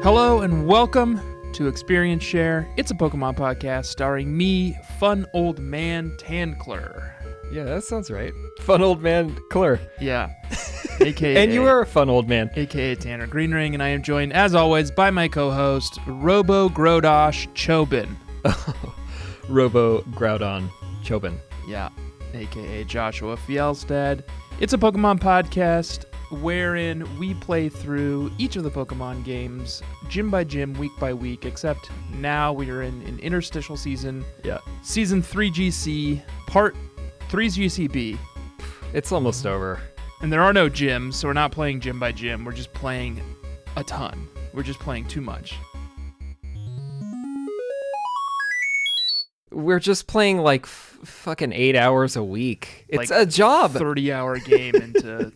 Hello and welcome to Experience Share. It's a Pokemon podcast starring me, fun old man Tancler. Yeah, that sounds right. Fun old man Clur. Yeah. AKA. And you are a fun old man. AKA Tanner Greenring, and I am joined, as always, by my co-host, Robo Grodosh Chobin. Robo Groudon Chobin. Yeah. AKA Joshua Fjellstad. It's a Pokemon podcast wherein we play through each of the Pokemon games, gym by gym, week by week, except now we are in an interstitial season. Yeah. Season 3 GC, Part 3 GCB. It's almost over. And there are no gyms, so we're not playing gym by gym. We're just playing a ton. We're just playing too much. We're just playing like fucking 8 hours a week. It's like a job. 30-hour game into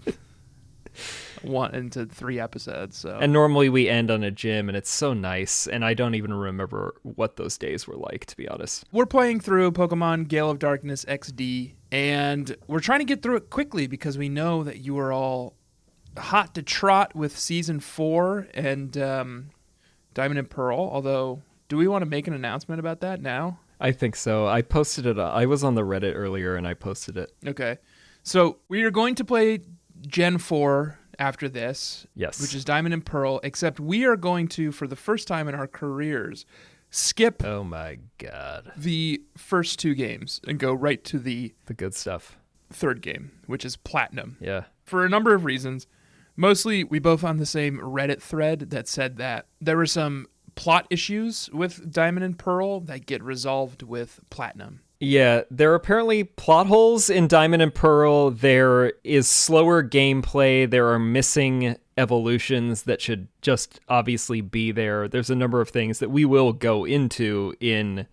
3 episodes. So. And normally we end on a gym, and it's so nice. And I don't even remember what those days were like, to be honest. We're playing through Pokemon Gale of Darkness XD, and we're trying to get through it quickly because we know that you are all hot to trot with Season 4 and Diamond and Pearl. Although, do we want to make an announcement about that now? I think so. I posted it. I was on the Reddit earlier, and I posted it. Okay. So we are going to play Gen 4 after this, yes, which is Diamond and Pearl, except we are going to, for the first time in our careers, skip oh my god the first 2 games and go right to the good stuff. Third game, which is Platinum. Yeah. For a number of reasons. Mostly, we both found the same Reddit thread that said that there were some plot issues with Diamond and Pearl that get resolved with Platinum. Yeah, there are apparently plot holes in Diamond and Pearl. There is slower gameplay. There are missing evolutions that should just obviously be there. There's a number of things that we will go into in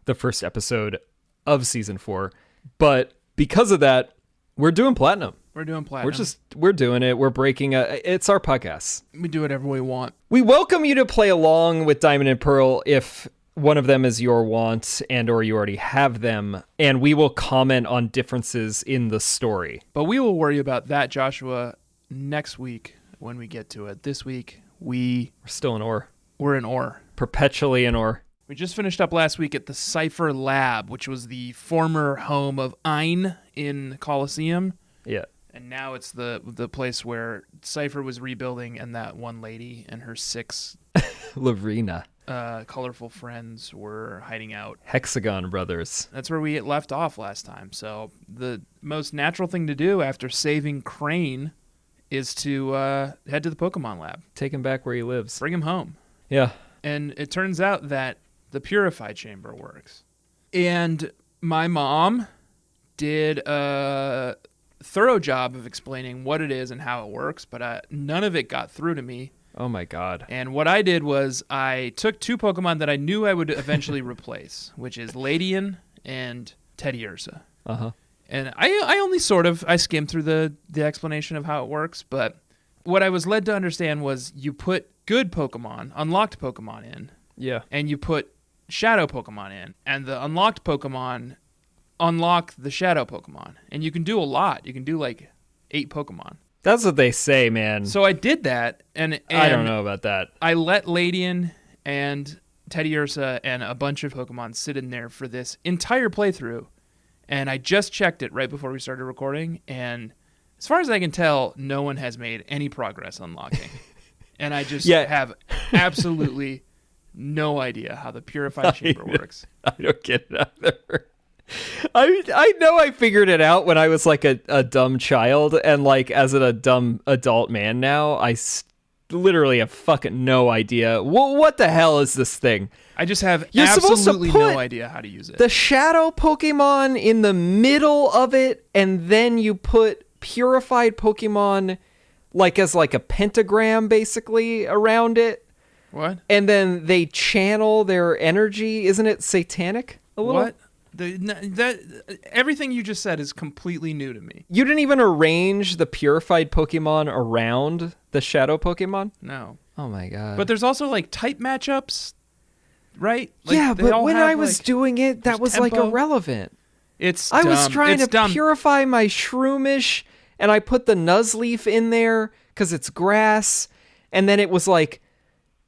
the first episode of Season 4. But because of that, we're doing Platinum. We're doing Platinum. We're doing it. We're breaking it's our podcast. We do whatever we want. We welcome you to play along with Diamond and Pearl if one of them is your want and or you already have them, and we will comment on differences in the story. But we will worry about that, Joshua, next week when we get to it. This week, we're still in Orre. We're in Orre. Perpetually in Orre. We just finished up last week at the Cipher Lab, which was the former home of Ein in Coliseum. Yeah. And now it's the place where Cipher was rebuilding, and that one lady and her 6 Lavrina. Colorful friends were hiding out. Hexagon Brothers. That's where we left off last time. So the most natural thing to do after saving Crane is to head to the Pokemon Lab. Take him back where he lives. Bring him home. Yeah. And it turns out that the Purify Chamber works. And my mom did a thorough job of explaining what it is and how it works, but none of it got through to me. Oh my god. And what I did was I took 2 Pokemon that I knew I would eventually replace, which is Ladian and Teddiursa. Uh-huh. And I only I skimmed through the explanation of how it works, but what I was led to understand was you put good Pokemon, unlocked Pokemon in. Yeah. And you put Shadow Pokemon in, and the unlocked Pokemon unlock the Shadow Pokemon. And you can do a lot. You can do like 8 Pokemon. That's what they say, man. So I did that, and I don't know about that. I let Ladian and Teddiursa and a bunch of Pokemon sit in there for this entire playthrough, and I just checked it right before we started recording, and as far as I can tell, no one has made any progress unlocking. And I just have absolutely no idea how the Purified Chamber works. I don't get it either. I know I figured it out when I was like a dumb child, and like as a dumb adult man now, I literally have fucking no idea. What the hell is this thing? I just have absolutely no idea how to use it. The shadow Pokemon in the middle of it, and then you put purified Pokemon like as like a pentagram basically around it. What? And then they channel their energy. Isn't it satanic a little? What? Everything you just said is completely new to me. You didn't even arrange the purified Pokemon around the shadow Pokemon? No. Oh my god. But there's also like type matchups, right? Like, yeah, but when I was doing it, that was tempo. Like irrelevant. It's dumb. I was trying to purify my Shroomish, and I put the Nuzleaf in there because it's grass, and then it was like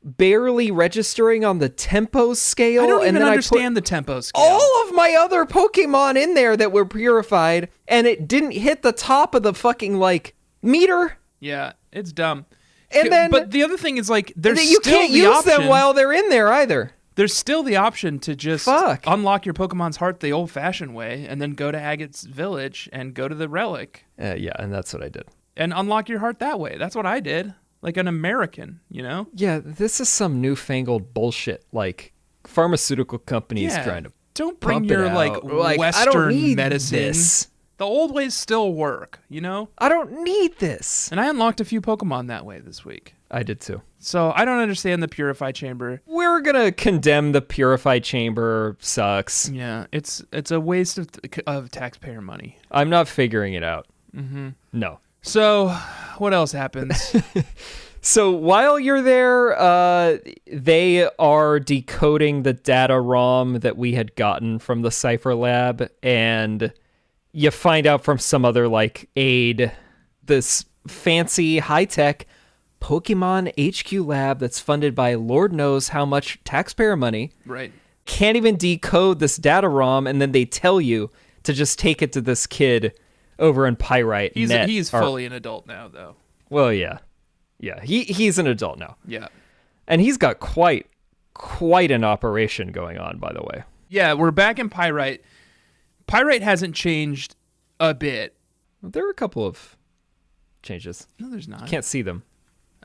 barely registering on the tempo scale. I don't and even then understand the tempo scale. All of my other Pokemon in there that were purified, and it didn't hit the top of the fucking, like, meter. Yeah, it's dumb. And then, but the other thing is, like, there's you still can't the use option, them while they're in there either. There's still the option to just unlock your Pokemon's heart the old-fashioned way, and then go to Agate's village and go to the relic. Yeah, and that's what I did. And unlock your heart that way. That's what I did. Like an American, you know? Yeah, this is some newfangled bullshit, like pharmaceutical companies trying to don't bring pump your it out. like Western I don't need medicine. This. The old ways still work, you know? I don't need this. And I unlocked a few Pokemon that way this week. I did too. So I don't understand the Purify Chamber. We're gonna condemn the Purify Chamber. Sucks. Yeah, it's a waste of taxpayer money. I'm not figuring it out. Mm-hmm. No. So, what else happens? So while you're there, they are decoding the data ROM that we had gotten from the Cipher lab, and you find out from some other like aide this fancy high-tech Pokemon HQ lab that's funded by Lord knows how much taxpayer money. Right. Can't even decode this data ROM, and then they tell you to just take it to this kid over in Pyrite. He's fully an adult now, though. Well, yeah. Yeah, he's an adult now. Yeah. And he's got quite an operation going on, by the way. Yeah, we're back in Pyrite. Pyrite hasn't changed a bit. There are a couple of changes. No, there's not. You can't see them.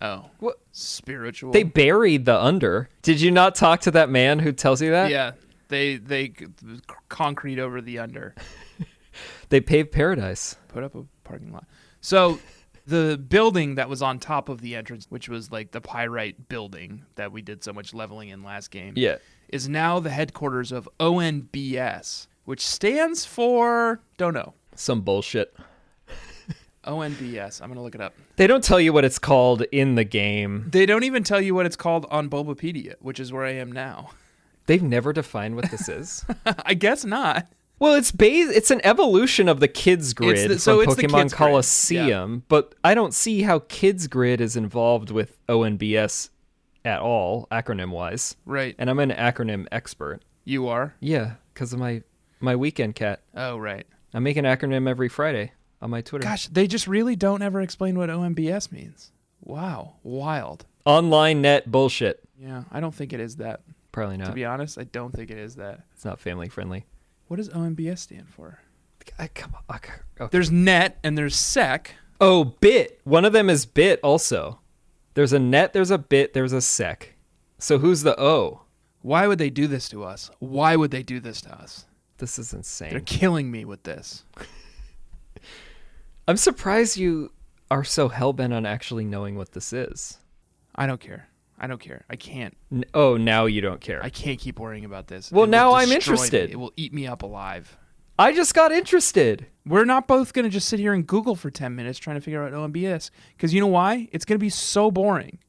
Oh. What? Spiritual. They buried the under. Did you not talk to that man who tells you that? Yeah. They concrete over the under. They paved paradise. Put up a parking lot. So the building that was on top of the entrance, which was like the Pyrite building that we did so much leveling in last game, is now the headquarters of ONBS, which stands for, don't know. Some bullshit. ONBS. I'm going to look it up. They don't tell you what it's called in the game. They don't even tell you what it's called on Bulbapedia, which is where I am now. They've never defined what this is? I guess not. Well, it's an evolution of the Kids Grid from Pokemon Colosseum, but I don't see how Kids Grid is involved with ONBS at all, acronym-wise. Right. And I'm an acronym expert. You are? Yeah, because of my weekend cat. Oh, right. I make an acronym every Friday on my Twitter. Gosh, they just really don't ever explain what ONBS means. Wow. Wild. Online net bullshit. Yeah, I don't think it is that. Probably not. To be honest, I don't think it is that. It's not family friendly. What does ONBS stand for? Come on. Okay. There's net and there's sec. Oh, bit. One of them is bit also. There's a net, there's a bit, there's a sec. So who's the O? Why would they do this to us? Why would they do this to us? This is insane. They're killing me with this. I'm surprised you are so hellbent on actually knowing what this is. I don't care. I can't. Now you don't care. I can't keep worrying about this. Well, now I'm interested. It will eat me up alive. I just got interested. We're not both going to just sit here and Google for 10 minutes trying to figure out ONBS. Because you know why? It's going to be so boring.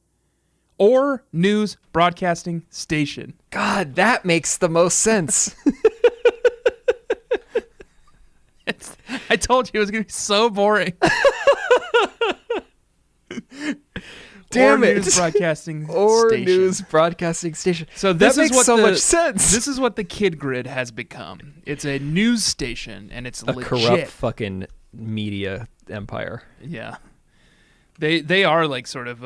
Or news broadcasting station. God, that makes the most sense. I told you it was going to be so boring. Damn it. News broadcasting or station. News broadcasting station. So that makes so much sense. This is what the Kid Grid has become. It's a news station, and it's a legit. Corrupt fucking media empire. Yeah. They are like sort of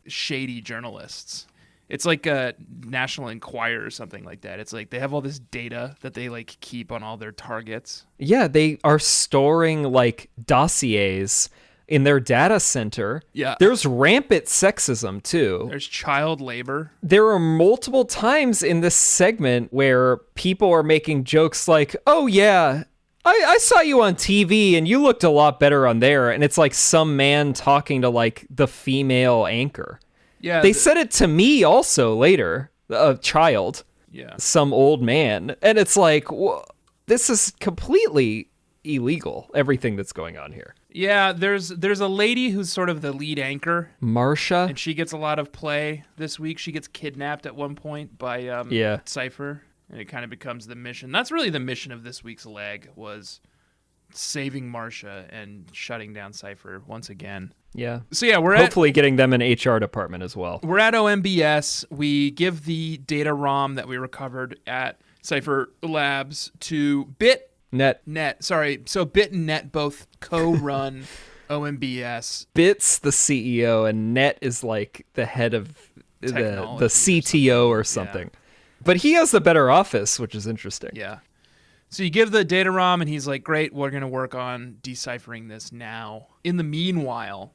shady journalists. It's like a National Enquirer or something like that. It's like they have all this data that they like keep on all their targets. Yeah, they are storing like dossiers in their data center. Yeah. There's rampant sexism too. There's child labor. There are multiple times in this segment where people are making jokes like, oh yeah, I saw you on TV and you looked a lot better on there. And it's like some man talking to like the female anchor. Yeah. They said it to me also later, a child. Yeah. Some old man. And it's like, this is completely illegal, everything that's going on here. Yeah, there's a lady who's sort of the lead anchor, Marsha, and she gets a lot of play this week. She gets kidnapped at one point by Cipher, and it kind of becomes the mission. That's really the mission of this week's leg, was saving Marcia and shutting down Cipher once again. Yeah. So yeah, we're hopefully getting them an HR department as well. We're at ONBS. We give the data ROM that we recovered at Cipher Labs to Net. Sorry. So Bit and Net both co-run ONBS. Bit's the CEO and Net is like the head of the CTO or something. Yeah. But he has the better office, which is interesting. Yeah. So you give the data ROM and he's like, great, we're going to work on deciphering this now. In the meanwhile,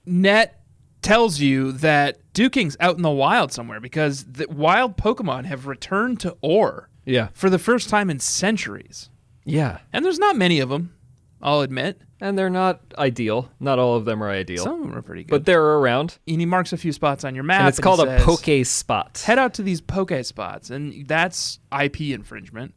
Net tells you that Duking's out in the wild somewhere because the wild Pokemon have returned to Orre for the first time in centuries. Yeah. And there's not many of them, I'll admit. And they're not ideal. Not all of them are ideal. Some of them are pretty good. But they're around. And he marks a few spots on your map. And it's called a Poké spot. Head out to these Poké spots. And that's IP infringement,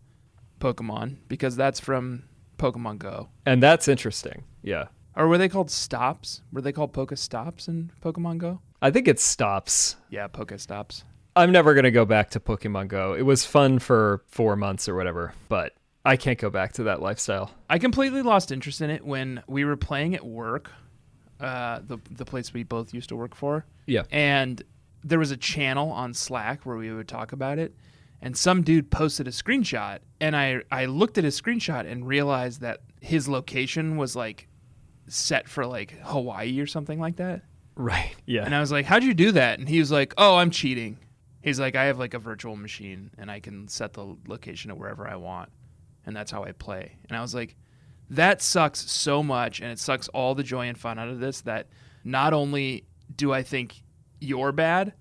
Pokemon, because that's from Pokemon Go. And that's interesting. Yeah. Or were they called stops? Were they called Poké stops in Pokemon Go? I think it's stops. Yeah, Poké stops. I'm never going to go back to Pokemon Go. It was fun for 4 months or whatever, but I can't go back to that lifestyle. I completely lost interest in it when we were playing at work, the place we both used to work for. Yeah. And there was a channel on Slack where we would talk about it. And some dude posted a screenshot. And I looked at his screenshot and realized that his location was like set for like Hawaii or something like that. Right. Yeah. And I was like, how'd you do that? And he was like, oh, I'm cheating. He's like, I have like a virtual machine and I can set the location to wherever I want. And that's how I play. And I was like, that sucks so much. And it sucks all the joy and fun out of this that not only do I think you're bad,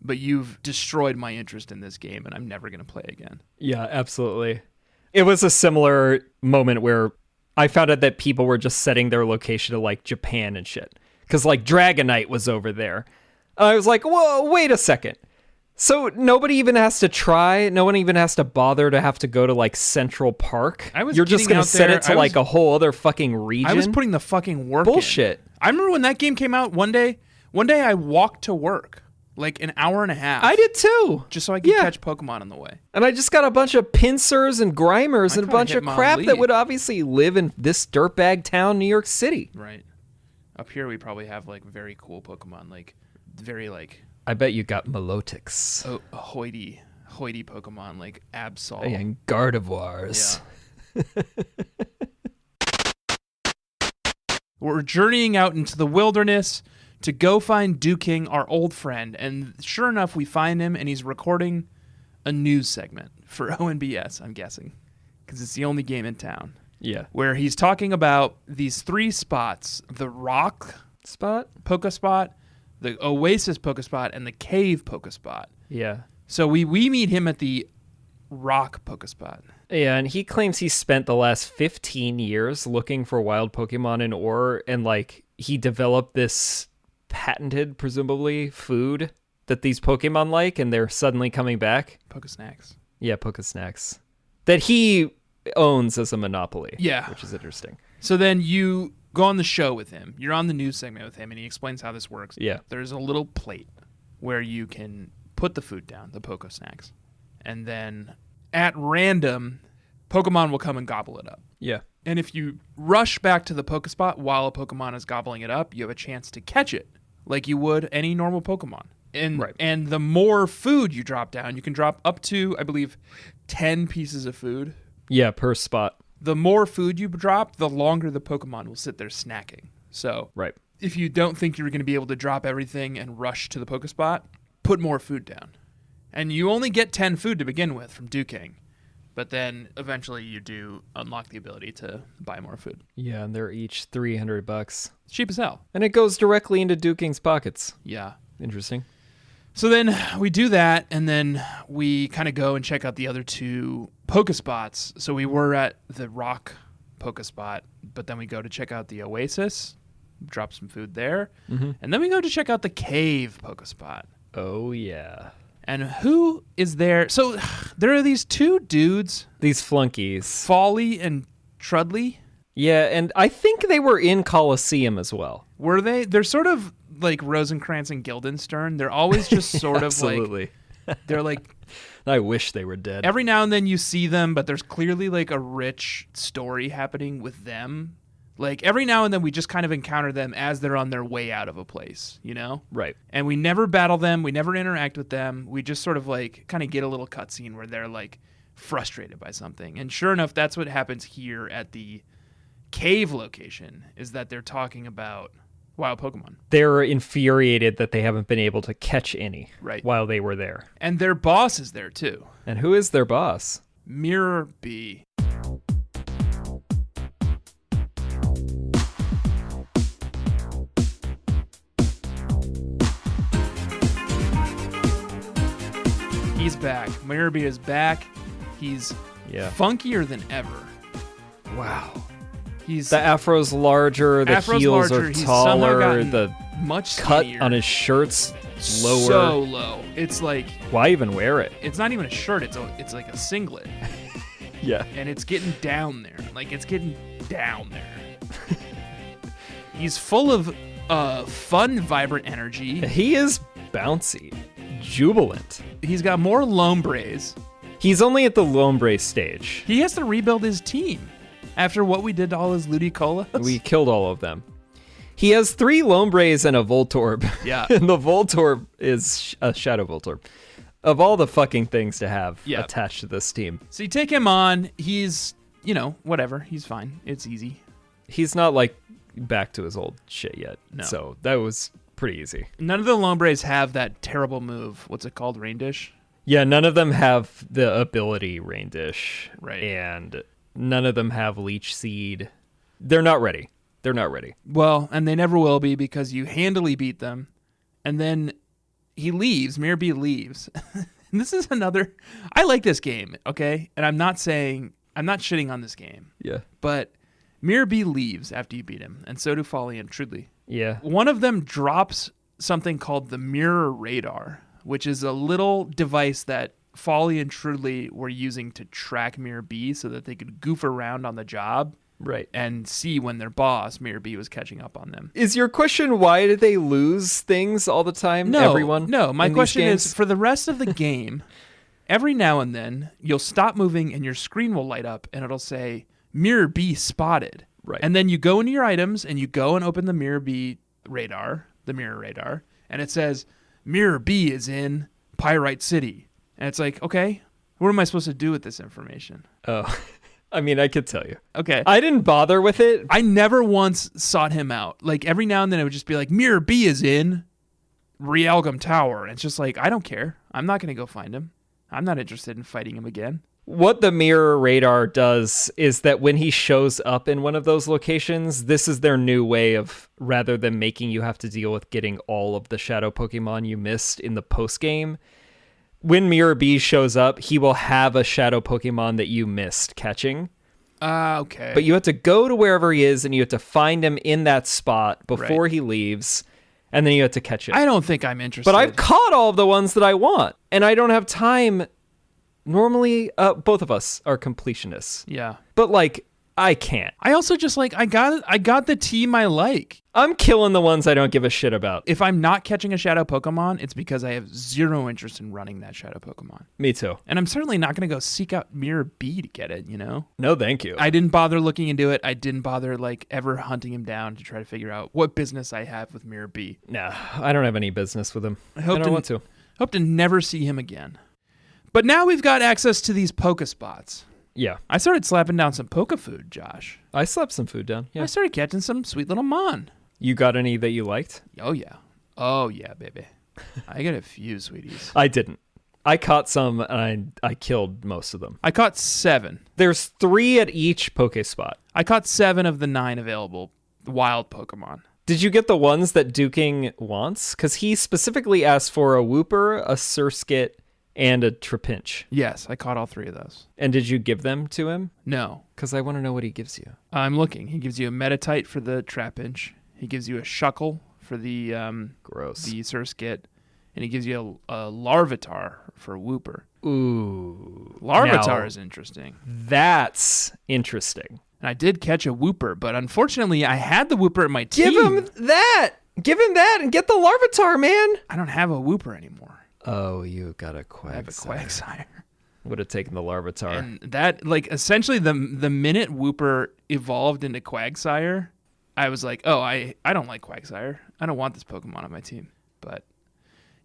but you've destroyed my interest in this game and I'm never going to play again. Yeah, absolutely. It was a similar moment where I found out that people were just setting their location to like Japan and shit. Because like Dragonite was over there. I was like, whoa, wait a second. So nobody even has to try. No one even has to bother to have to go to like Central Park. You're just going to set it to like a whole other fucking region. I was putting the fucking work Bullshit. in. I remember when that game came out one day I walked to work like an hour and a half. I did too. Just so I could catch Pokemon on the way. And I just got a bunch of pincers and grimers and a bunch of crap that would obviously live in this dirtbag town, New York City. Right. Up here we probably have like very cool Pokemon, like very like... I bet you got Melotix. Oh, hoity Pokemon like Absol. And Gardevoirs. Yeah. We're journeying out into the wilderness to go find Duking, our old friend. And sure enough, we find him and he's recording a news segment for ONBS, I'm guessing, because it's the only game in town. Yeah. Where he's talking about these 3 spots, the rock spot, Poké spot, the Oasis Pokespot, and the Cave Pokespot. Yeah. So we meet him at the Rock Pokespot. Yeah, and he claims he spent the last 15 years looking for wild Pokemon in Orre, and like he developed this patented, presumably, food that these Pokemon like, and they're suddenly coming back. Pokesnacks. Yeah, Pokesnacks. That he owns as a monopoly. Yeah. Which is interesting. So then you go on the show with him. You're on the news segment with him, and he explains how this works. Yeah. There's a little plate where you can put the food down, the Poké Snacks, and then at random, Pokemon will come and gobble it up. Yeah. And if you rush back to the Pokespot while a Pokemon is gobbling it up, you have a chance to catch it like you would any normal Pokemon. And the more food you drop down, you can drop up to, I believe, 10 pieces of food. Yeah, per spot. The more food you drop, the longer the Pokemon will sit there snacking. So if you don't think you're going to be able to drop everything and rush to the Pokespot, put more food down. And you only get 10 food to begin with from Duking. But then eventually you do unlock the ability to buy more food. Yeah, and they're each $300. It's cheap as hell. And it goes directly into Duking's pockets. Yeah. Interesting. So then we do that, and then we kind of go and check out the other 2 Pokespots. So we were at the Rock Pokespot, but then we go to check out the Oasis, drop some food there, and then we go to check out the Cave Pokespot. Oh, yeah. And who is there? So there are these 2 dudes. These flunkies. Folly and Trudley. Yeah, and I think they were in Colosseum as well. Were they? They're sort of like Rosencrantz and Guildenstern. They're always just sort of like... They're like I wish they were dead. Every now and then you see them, but there's clearly like a rich story happening with them. Like every now and then we just kind of encounter them as they're on their way out of a place, you know? Right. And we never battle them. We never interact with them. We just sort of like kind of get a little cutscene where they're like frustrated by something. And sure enough, that's what happens here at the cave location, is that they're talking about wild Pokemon. They're infuriated that they haven't been able to catch any while they were there. And their boss is there too. And who is their boss? Mirror B. He's back. Mirror B is back. He's funkier than ever. Wow. He's the afro's larger, the heels are taller, the much cut skinnier. on his shirt's lower. So low. It's like, why even wear it? It's not even a shirt. It's like a singlet. Yeah. And it's getting down there. Like it's getting down there. He's full of fun, vibrant energy. He is bouncy, jubilant. He's got more Lombres. He's only at the Lombre stage. He has to rebuild his team after what we did to all his Ludicolo. We killed all of them. He has 3 Lombres and a Voltorb. Yeah. And the Voltorb is a Shadow Voltorb. Of all the fucking things to have attached to this team. So you take him on. He's, whatever. He's fine. It's easy. He's not like back to his old shit yet. No. So that was pretty easy. None of the Lombres have that terrible move. What's it called? Rain Dish? Yeah, none of them have the ability Rain Dish. Right. And none of them have Leech Seed. They're not ready. They're not ready. Well, and they never will be because you handily beat them. And then he leaves. Mirror B leaves. And this is another... I like this game, okay? And I'm not shitting on this game. Yeah. But Mirror B leaves after you beat him. And so do Folly and Trudley. Yeah. One of them drops something called the Mirror Radar, which is a little device that Folly and Trudley were using to track Mirror B so that they could goof around on the job. Right. And see when their boss, Mirror B, was catching up on them. Is your question, why do they lose things all the time? Everyone? No, my question is, for the rest of the game, every now and then, you'll stop moving and your screen will light up and it'll say, Mirror B spotted. Right. And then you go into your items and you go and open the Mirror B radar, the Mirror Radar, and it says, Mirror B is in Pyrite City. And it's like, okay, what am I supposed to do with this information? Oh, I mean, I could tell you. Okay. I didn't bother with it. I never once sought him out. Like, every now and then it would just be like, Mirror B is in Realgam Tower. And it's just like, I don't care. I'm not going to go find him. I'm not interested in fighting him again. What the Mirror Radar does is that when he shows up in one of those locations, this is their new way of, rather than making you have to deal with getting all of the Shadow Pokemon you missed in the post-game, when Mirror B shows up, he will have a Shadow Pokemon that you missed catching. Okay. But you have to go to wherever he is, and you have to find him in that spot before he leaves, and then you have to catch it. I don't think I'm interested. But I've caught all of the ones that I want, and I don't have time. Normally, both of us are completionists. Yeah. But, I can't. I also just, I got the team I like. I'm killing the ones I don't give a shit about. If I'm not catching a Shadow Pokemon, it's because I have zero interest in running that Shadow Pokemon. Me too. And I'm certainly not going to go seek out Mirror B to get it, No, thank you. I didn't bother looking into it. I didn't bother, ever hunting him down to try to figure out what business I have with Mirror B. Nah, I don't have any business with him. I don't want to. Hope to never see him again. But now we've got access to these Pokespots. Yeah. I started slapping down some Poke food, Josh. I slapped some food down. Yeah. I started catching some sweet little Mon. You got any that you liked? Oh, yeah. Oh, yeah, baby. I got a few, sweeties. I didn't. I caught some, and I killed most of them. I caught 7. There's 3 at each Pokespot. I caught 7 of the 9 available wild Pokemon. Did you get the ones that Duking wants? Because he specifically asked for a Wooper, a Surskit, and a Trapinch. Yes, I caught all 3 of those. And did you give them to him? No. Because I want to know what he gives you. I'm looking. He gives you a Metatite for the Trapinch. He gives you a Shuckle for the gross, the Surskit. And he gives you a Larvitar for Wooper. Ooh. Larvitar is interesting. That's interesting. And I did catch a Wooper, but unfortunately I had the Wooper at my team. Give him that! Give him that and get the Larvitar, man! I don't have a Wooper anymore. Oh, you got a I have a Quagsire. Quagsire. Would have taken the Larvitar. And that, like, essentially the minute Wooper evolved into Quagsire, I was like, oh, I don't like Quagsire. I don't want this Pokemon on my team. But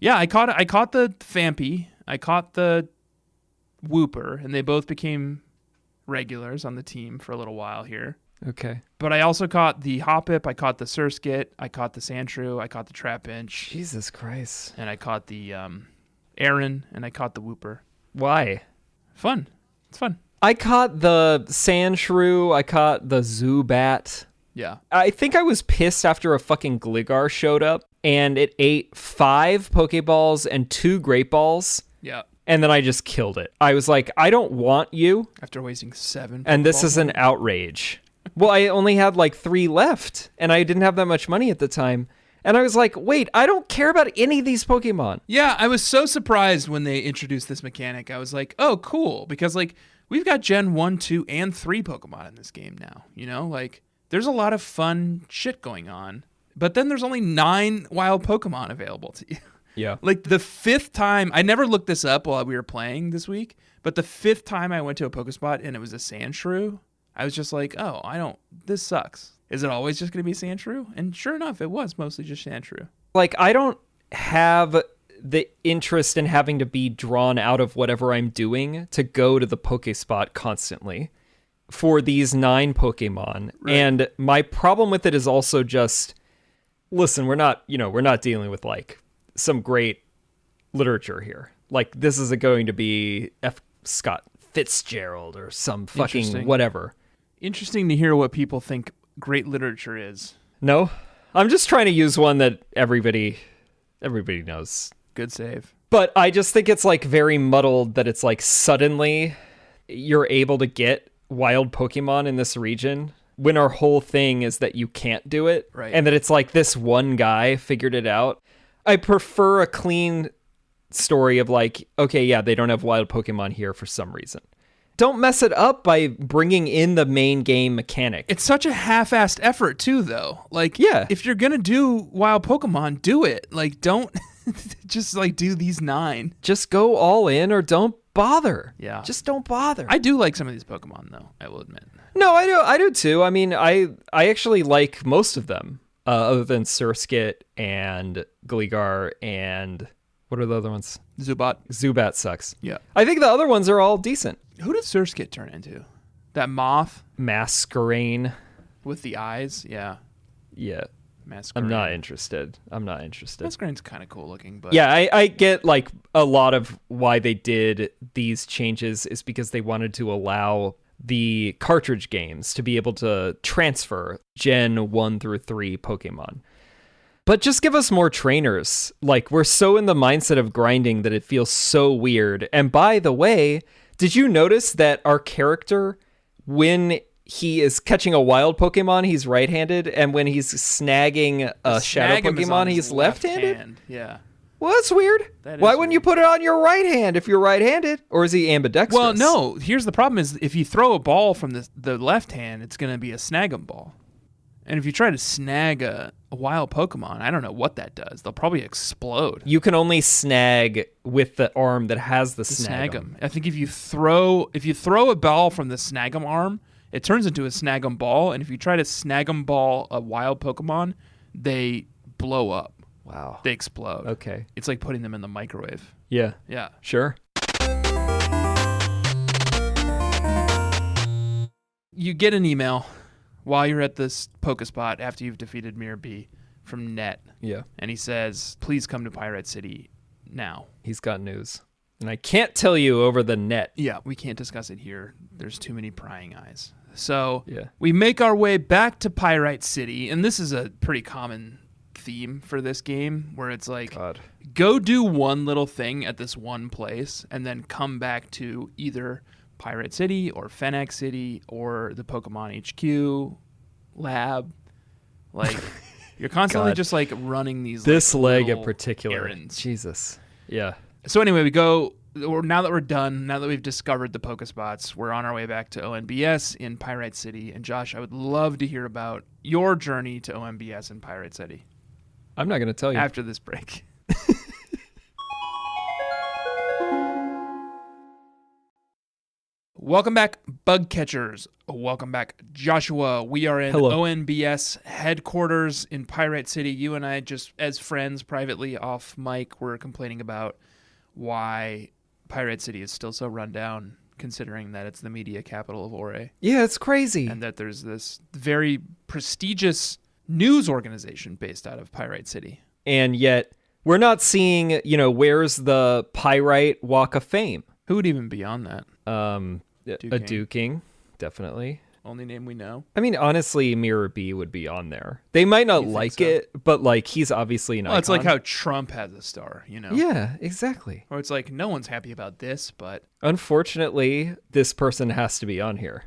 yeah, I caught the Phanpy, I caught the Wooper, and they both became regulars on the team for a little while here. Okay. But I also caught the Hoppip, I caught the Surskit, I caught the Sandshrew, I caught the Trapinch. Jesus Christ. And I caught the Aaron, and I caught the Wooper. Why? Fun. It's fun. I caught the Sandshrew. I caught the Zubat. Yeah. I think I was pissed after a fucking Gligar showed up, and it ate 5 Pokeballs and 2 Great Balls. Yeah. And then I just killed it. I was like, I don't want you. After wasting 7. And this is an outrage. Well, I only had like 3 left, and I didn't have that much money at the time. And I was like, wait, I don't care about any of these Pokemon. Yeah, I was so surprised when they introduced this mechanic. I was like, oh, cool. Because, like, we've got Gen 1, 2, and 3 Pokemon in this game now. You know, like, there's a lot of fun shit going on. But then there's only 9 wild Pokemon available to you. Yeah. Like, the 5th time, I never looked this up while we were playing this week, but the 5th time I went to a Pokespot and it was a Sandshrew, I was just like, oh, this sucks. Is it always just going to be Sandshrew? And sure enough, it was mostly just Sandshrew. Like, I don't have the interest in having to be drawn out of whatever I'm doing to go to the Pokespot constantly for these 9 Pokemon. Right. And my problem with it is also just, listen, we're not dealing with like some great literature here. Like, this isn't going to be F. Scott Fitzgerald or some fucking whatever. Interesting to hear what people think great literature is. No, I'm just trying to use one that everybody knows. Good save. But I just think it's like very muddled that it's like suddenly you're able to get wild Pokemon in this region when our whole thing is that you can't do it. Right. And that it's like this one guy figured it out. I prefer a clean story of like, okay, yeah, they don't have wild Pokemon here for some reason. Don't mess it up by bringing in the main game mechanic. It's such a half-assed effort too, though. Like, yeah, if you're gonna do wild Pokemon, do it. Like, don't just like do these 9. Just go all in or don't bother. Yeah, just don't bother. I do like some of these Pokemon, though. I will admit. No, I do too. I mean, I actually like most of them, other than Surskit and Gligar and what are the other ones? Zubat sucks. Yeah, I think the other ones are all decent. Who did Surskit turn into? That moth? Masquerain. With the eyes? Yeah. Yeah. Masquerain. I'm not interested. Masquerain's kind of cool looking, but... Yeah, I get, like, a lot of why they did these changes is because they wanted to allow the cartridge games to be able to transfer Gen 1 through 3 Pokemon. But just give us more trainers. Like, we're so in the mindset of grinding that it feels so weird. And by the way... Did you notice that our character, when he is catching a wild Pokemon, he's right-handed, and when he's snagging a shadow Pokemon, he's left-handed? Hand. Yeah. Well, that's weird. Why wouldn't you put it on your right hand if you're right-handed? Or is he ambidextrous? Well, no. Here's the problem is if you throw a ball from the left hand, it's going to be a snag-'em ball. And if you try to snag a wild Pokemon, I don't know what that does. They'll probably explode. You can only snag with the arm that has the snag-'em. I think if you throw a ball from the snag-'em arm, it turns into a snag-'em ball. And if you try to snag-'em ball a wild Pokemon, they blow up. Wow. They explode. Okay. It's like putting them in the microwave. Yeah. Yeah. Sure. You get an email while you're at this Pokespot after you've defeated Mirror B from Net. Yeah. And he says, please come to Pyrite City now. He's got news. And I can't tell you over the net. Yeah, we can't discuss it here. There's too many prying eyes. So yeah. We make our way back to Pyrite City. And this is a pretty common theme for this game where it's like, go do one little thing at this one place and then come back to either Pyrite City or Phenac City or the Pokemon HQ lab. Like, you're constantly just like running these this like, leg in particular errands. Jesus. Yeah. So anyway, we go, now that we're done, now that we've discovered the Pokespots, we're on our way back to ONBS in Pyrite City. And Josh, I would love to hear about your journey to ONBS in Pyrite City. I'm not going to tell you. After this break. Welcome back, bug catchers. Welcome back, Joshua. We are in Hello. ONBS headquarters in Pyrite City. You and I, just as friends, privately off mic, were complaining about why Pyrite City is still so run down, considering that it's the media capital of Orre. Yeah, it's crazy. And that there's this very prestigious news organization based out of Pyrite City. And yet, we're not seeing, where's the Pyrite Walk of Fame? Who would even be on that? A Duking, definitely. Only name we know. I mean, honestly, Mirror B would be on there. They might not like it, but he's obviously an icon. It's like how Trump has a star, Yeah, exactly. Or it's like, no one's happy about this, but... Unfortunately, this person has to be on here.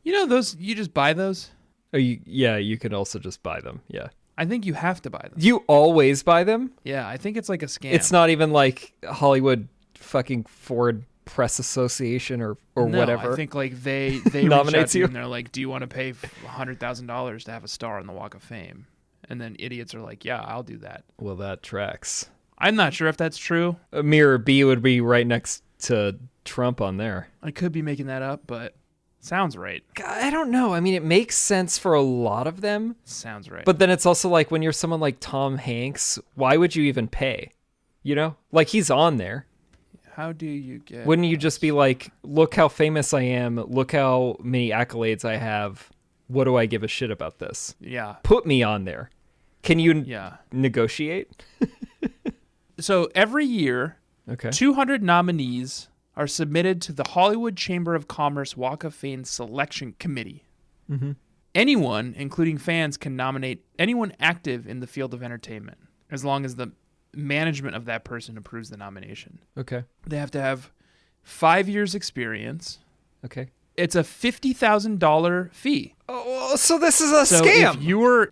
Those, you just buy those? You can also just buy them, yeah. I think you have to buy them. You always buy them? Yeah, I think it's like a scam. It's not even like Hollywood fucking Ford Press Association or whatever. I think they nominates reach out to you and they're like, do you want to pay $100,000 to have a star on the Walk of Fame? And then idiots are like, yeah, I'll do that. Well, that tracks. I'm not sure if that's true. Mirror B would be right next to Trump on there. I could be making that up, but sounds right. I don't know. I mean, it makes sense for a lot of them. Sounds right. But then it's also like when you're someone like Tom Hanks, why would you even pay? Like he's on there. How do you get... Wouldn't you just be like, look how famous I am. Look how many accolades I have. What do I give a shit about this? Yeah. Put me on there. Can you negotiate? So every year, okay, 200 nominees are submitted to the Hollywood Chamber of Commerce Walk of Fame Selection Committee. Mm-hmm. Anyone, including fans, can nominate anyone active in the field of entertainment, as long as the management of that person approves the nomination. Okay. They have to have 5 years experience. Okay. It's a $50,000 fee. Oh, so this is a scam.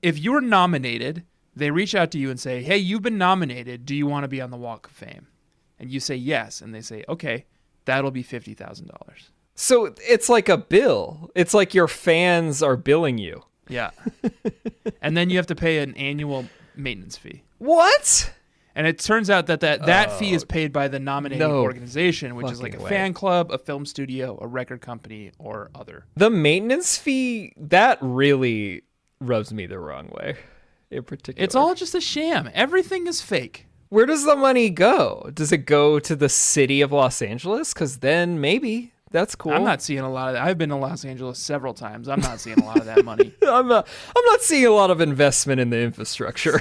If you were nominated, they reach out to you and say, hey, you've been nominated. Do you want to be on the Walk of Fame? And you say yes. And they say, okay, that'll be $50,000. So it's like a bill. It's like your fans are billing you. Yeah. And then you have to pay an annual maintenance fee. What? And it turns out that fee is paid by the nominating organization, which is like a fan club, a film studio, a record company, or other. The maintenance fee, that really rubs me the wrong way in particular. It's all just a sham. Everything is fake. Where does the money go? Does it go to the city of Los Angeles? Because then maybe that's cool. I'm not seeing a lot of that. I've been to Los Angeles several times. I'm not seeing a lot of that money. I'm not seeing a lot of investment in the infrastructure.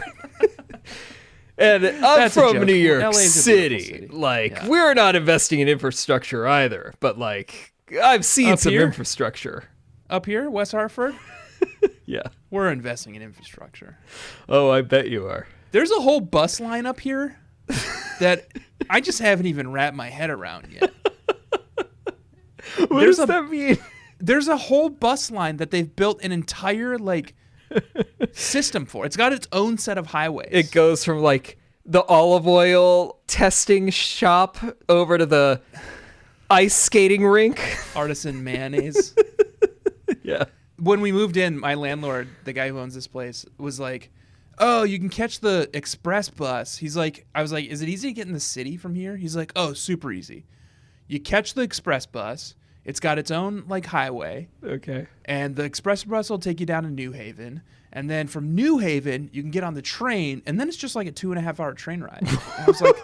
And I'm from New York City. We're not investing in infrastructure either. But I've seen some infrastructure. Up here, West Hartford? Yeah. We're investing in infrastructure. Oh, I bet you are. There's a whole bus line up here that I just haven't even wrapped my head around yet. What does that mean? There's a whole bus line that they've built an entire system for. It's got its own set of highways. It goes from the olive oil testing shop over to the ice skating rink. Artisan mayonnaise. Yeah. When we moved in, my landlord, the guy who owns this place, was like, oh, you can catch the express bus. I was like, is it easy to get in the city from here? He's like, oh, super easy. You catch the express bus. It's got its own highway. Okay. And the express bus will take you down to New Haven. And then from New Haven, you can get on the train. And then it's just like a 2.5-hour train ride. And I was like,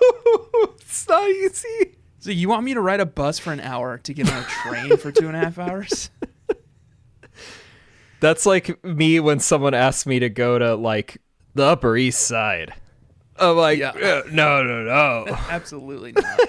it's not easy. So you want me to ride a bus for an hour to get on a train for 2.5 hours? That's like me when someone asks me to go to the Upper East Side. I'm like, no. Absolutely not.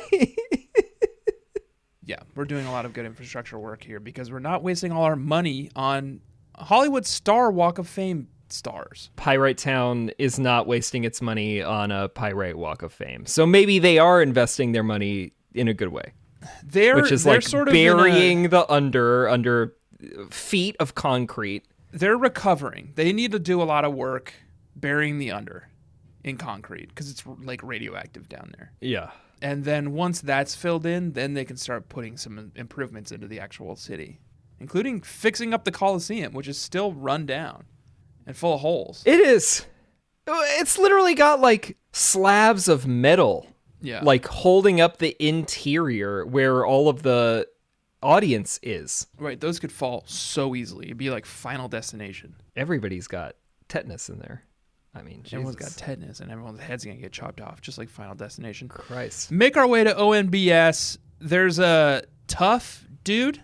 Yeah, we're doing a lot of good infrastructure work here because we're not wasting all our money on Hollywood Star Walk of Fame stars. Pyrite Town is not wasting its money on a Pyrite Walk of Fame. So maybe they are investing their money in a good way. Which is sort of burying the under feet of concrete. They're recovering. They need to do a lot of work burying the under in concrete because it's radioactive down there. Yeah. And then once that's filled in, then they can start putting some improvements into the actual city, including fixing up the Coliseum, which is still run down and full of holes. It is. It's literally got slabs of metal, holding up the interior where all of the audience is. Right, those could fall so easily. It'd be like Final Destination. Everybody's got tetanus in there. I mean, Jesus. Everyone's got tetanus, and everyone's head's going to get chopped off, just like Final Destination. Christ. Make our way to ONBS. There's a tough dude,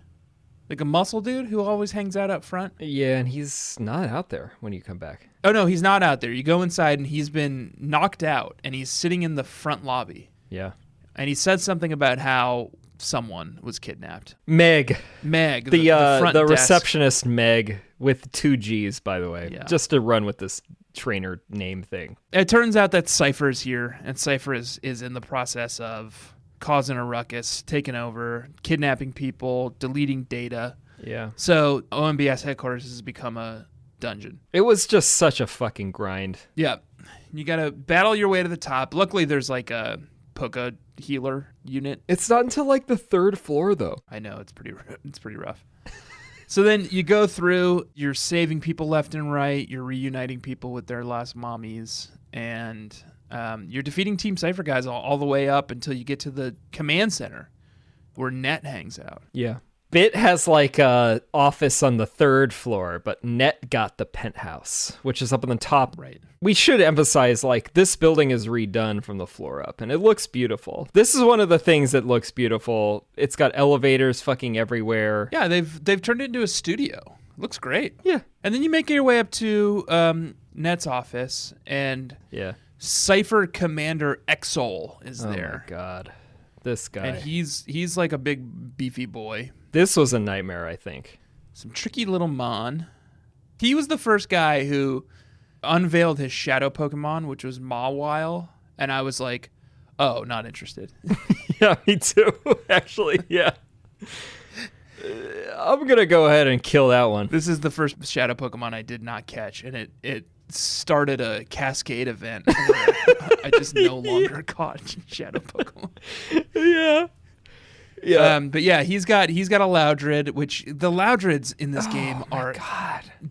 like a muscle dude, who always hangs out up front. Yeah, and he's not out there when you come back. Oh, no, he's not out there. You go inside, and he's been knocked out, and he's sitting in the front lobby. Yeah. And he said something about how someone was kidnapped. Meg, the front the desk. receptionist Meg, with 2 G's, by the way, Yeah. just to run with this trainer name thing. It turns out that Cipher is here, and Cipher is in the process of causing a ruckus, taking over, kidnapping people, deleting data. Yeah. So ONBS headquarters has become a dungeon. It was just such a fucking grind. Yeah. You got to battle your way to the top. Luckily, there's like a Poké healer unit. It's not until like the 3rd floor, though. I know, it's pretty rough. So then you go through, you're saving people left and right, you're reuniting people with their lost mommies, and you're defeating Team Cipher guys all the way up until you get to the command center where Net hangs out. Yeah. Bit has like a office on the 3rd floor, but Net got the penthouse, which is up on the top. Right. We should emphasize, like, this building is redone from the floor up, and it looks beautiful. This is one of the things that looks beautiful. It's got elevators fucking everywhere. Yeah, they've turned it into a studio. Looks great. Yeah. And then you make your way up to Net's office, and Yeah. Cipher Commander Exol is there. Oh my god. This guy. And he's like a big beefy boy. This was a nightmare, I think. Some tricky little mon. He was the first guy who unveiled his shadow Pokemon, which was Mawile, and I was like, oh, not interested. Yeah, me too, actually, yeah. I'm going to go ahead and kill that one. This is the first shadow Pokemon I did not catch, and it started a cascade event where I just no longer caught shadow Pokemon. Yeah. Yeah. But yeah, he's got a Loudred, which the Loudreds in this game are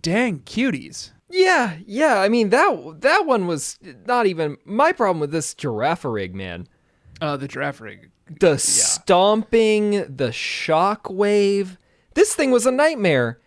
dang cuties. Yeah. I mean, that one was not even my problem with this Girafarig, man. The Girafarig. The stomping, the shockwave. This thing was a nightmare.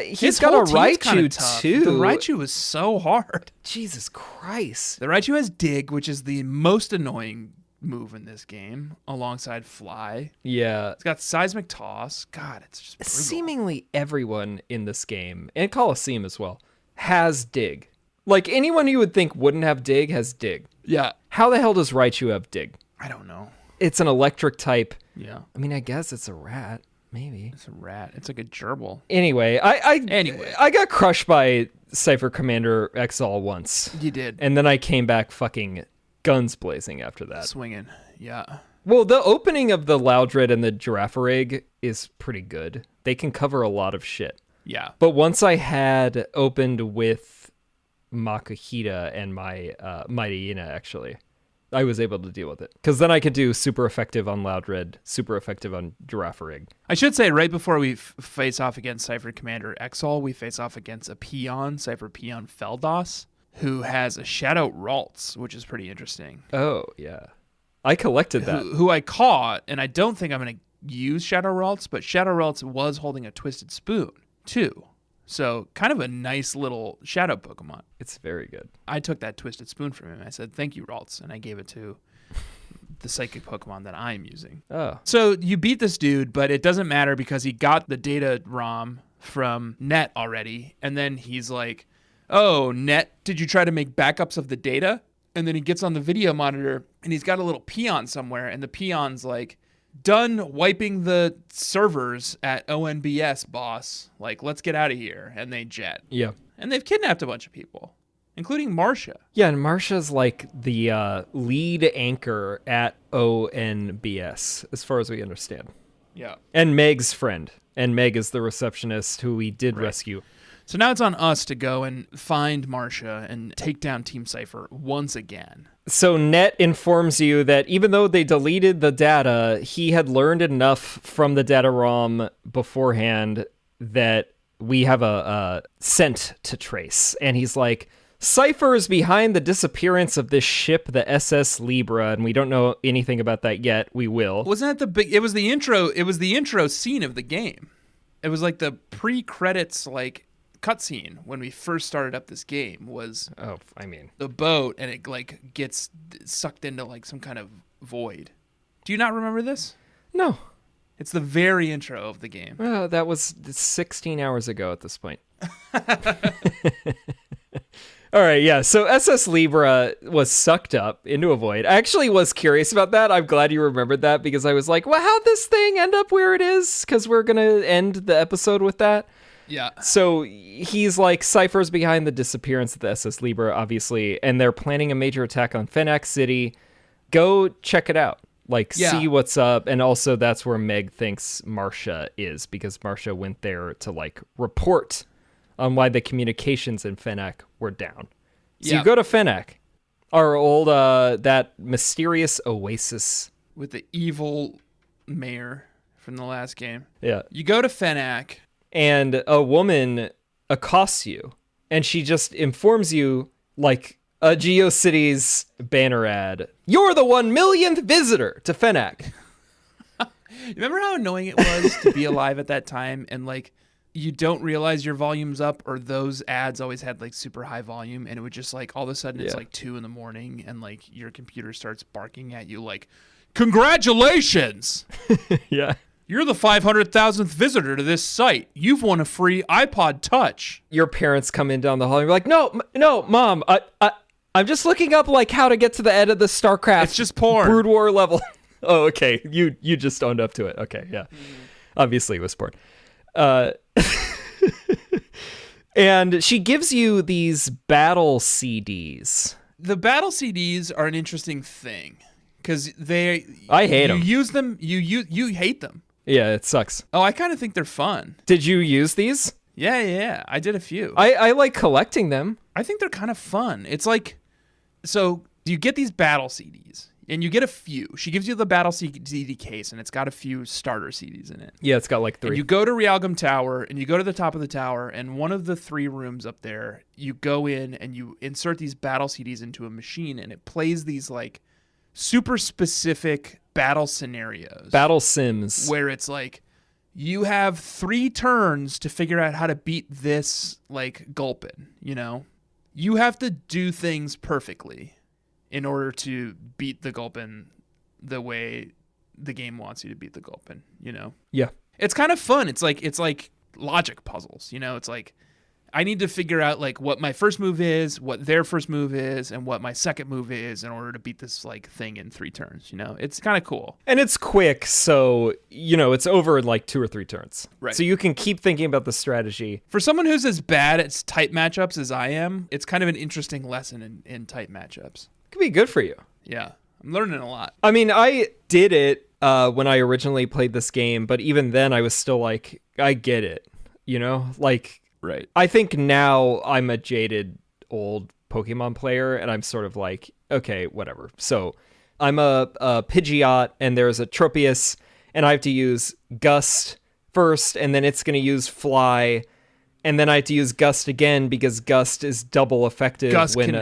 He's got a Raichu too. The Raichu is so hard. Jesus Christ. The Raichu has Dig, which is the most annoying move in this game, alongside Fly. Yeah. It's got Seismic Toss. God, it's just brutal. Seemingly everyone in this game, and Coliseum as well, has Dig. Like, anyone you would think wouldn't have Dig has Dig. Yeah. How the hell does Raichu have Dig? I don't know. It's an electric type. Yeah. I mean, I guess it's a rat. Maybe. It's a rat. It's like a gerbil. Anyway, I got crushed by Cipher Commander Exol once. You did. And then I came back fucking guns blazing after that. Swinging. Yeah. Well, the opening of the Loudred and the Girafarig is pretty good. They can cover a lot of shit. Yeah. But once I had opened with Makuhita and my Mightyena, actually, I was able to deal with it. Because then I could do super effective on Loudred, super effective on Girafarig. I should say, right before we face off against Cipher Commander Exol, we face off against a Peon, Cipher Peon Feldos, who has a Shadow Ralts, which is pretty interesting. Oh, yeah. I collected that. Who I caught, and I don't think I'm going to use Shadow Ralts, but Shadow Ralts was holding a Twisted Spoon, too. So kind of a nice little shadow Pokemon. It's very good. I took that Twisted Spoon from him. I said, thank you, Ralts. And I gave it to the psychic Pokemon that I'm using. Oh. So you beat this dude, but it doesn't matter because he got the data ROM from Net already. And then he's like, oh, Net, did you try to make backups of the data? And then he gets on the video monitor and he's got a little peon somewhere. And the peon's like, done wiping the servers at ONBS, boss. Like, let's get out of here. And they jet. Yeah. And they've kidnapped a bunch of people, including Marcia. Yeah, and Marcia's like the lead anchor at ONBS, as far as we understand. Yeah. And Meg's friend. And Meg is the receptionist who we did rescue. So now it's on us to go and find Marcia and take down Team Cipher once again. So Net informs you that even though they deleted the data, he had learned enough from the data ROM beforehand that we have a scent to trace. And he's like, Cipher is behind the disappearance of this ship, the SS Libra, and we don't know anything about that yet. We will. Wasn't that the big? It was the intro. It was the intro scene of the game. It was like the pre-credits like cutscene when we first started up this game. Was the boat, and it like gets sucked into like some kind of void. Do you not remember this? No. It's the very intro of the game. That was 16 hours ago at this point. All right, yeah. So SS Libra was sucked up into a void. I actually was curious about that. I'm glad you remembered that because I was like, well, how'd this thing end up where it is? Because we're going to end the episode with that. Yeah. So he's like, Cipher's behind the disappearance of the SS Libra, obviously, and they're planning a major attack on Phenac City. Go check it out. See what's up. And also that's where Meg thinks Marcia is because Marcia went there to report on why the communications in Phenac were down. So you go to Phenac, our old, that mysterious oasis. With the evil mayor from the last game. Yeah. You go to Phenac. And a woman accosts you. And she just informs you, like a GeoCities banner ad, you're the 1 millionth visitor to Phenac. Remember how annoying it was to be alive at that time and you don't realize your volume's up, or those ads always had super high volume, and it would just all of a sudden it's 2 a.m. and your computer starts barking at you congratulations. Yeah. You're the 500,000th visitor to this site. You've won a free iPod Touch. Your parents come in down the hall and you're like, no, Mom, I'm just looking up how to get to the end of the StarCraft. It's just porn. Brood War level. Oh, okay. You just owned up to it. Okay, yeah. Obviously it was porn. And she gives you these battle CDs. The battle CDs are an interesting thing because I hate them. You use them. You hate them. Yeah, it sucks. Oh, I kind of think they're fun. Did you use these? Yeah. I did a few. I like collecting them. I think they're kind of fun. It's so you get these battle CDs. And you get a few. She gives you the battle CD case, and it's got a few starter CDs in it. Yeah, it's got 3. And you go to Realgam Tower, and you go to the top of the tower, and one of the 3 rooms up there, you go in and you insert these battle CDs into a machine, and it plays these super specific battle scenarios. Battle sims. Where it's you have 3 turns to figure out how to beat this Gulpin, You have to do things perfectly in order to beat the Gulpin the way the game wants you to beat the Gulpin, Yeah. It's kind of fun. It's like logic puzzles, It's I need to figure out what my first move is, what their first move is, and what my second move is in order to beat this thing in 3 turns, It's kind of cool. And it's quick, so it's over in 2 or 3 turns. Right. So you can keep thinking about the strategy. For someone who's as bad at tight matchups as I am, it's kind of an interesting lesson in tight matchups. Could be good for you. Yeah, I'm learning a lot. I mean, I did it when I originally played this game, but even then I was still I get it, Right. I think now I'm a jaded old Pokemon player, and I'm sort of okay, whatever. So I'm a Pidgeot, and there's a Tropius, and I have to use Gust first, and then it's going to use Fly, and then I have to use Gust again because Gust is double effective Gust can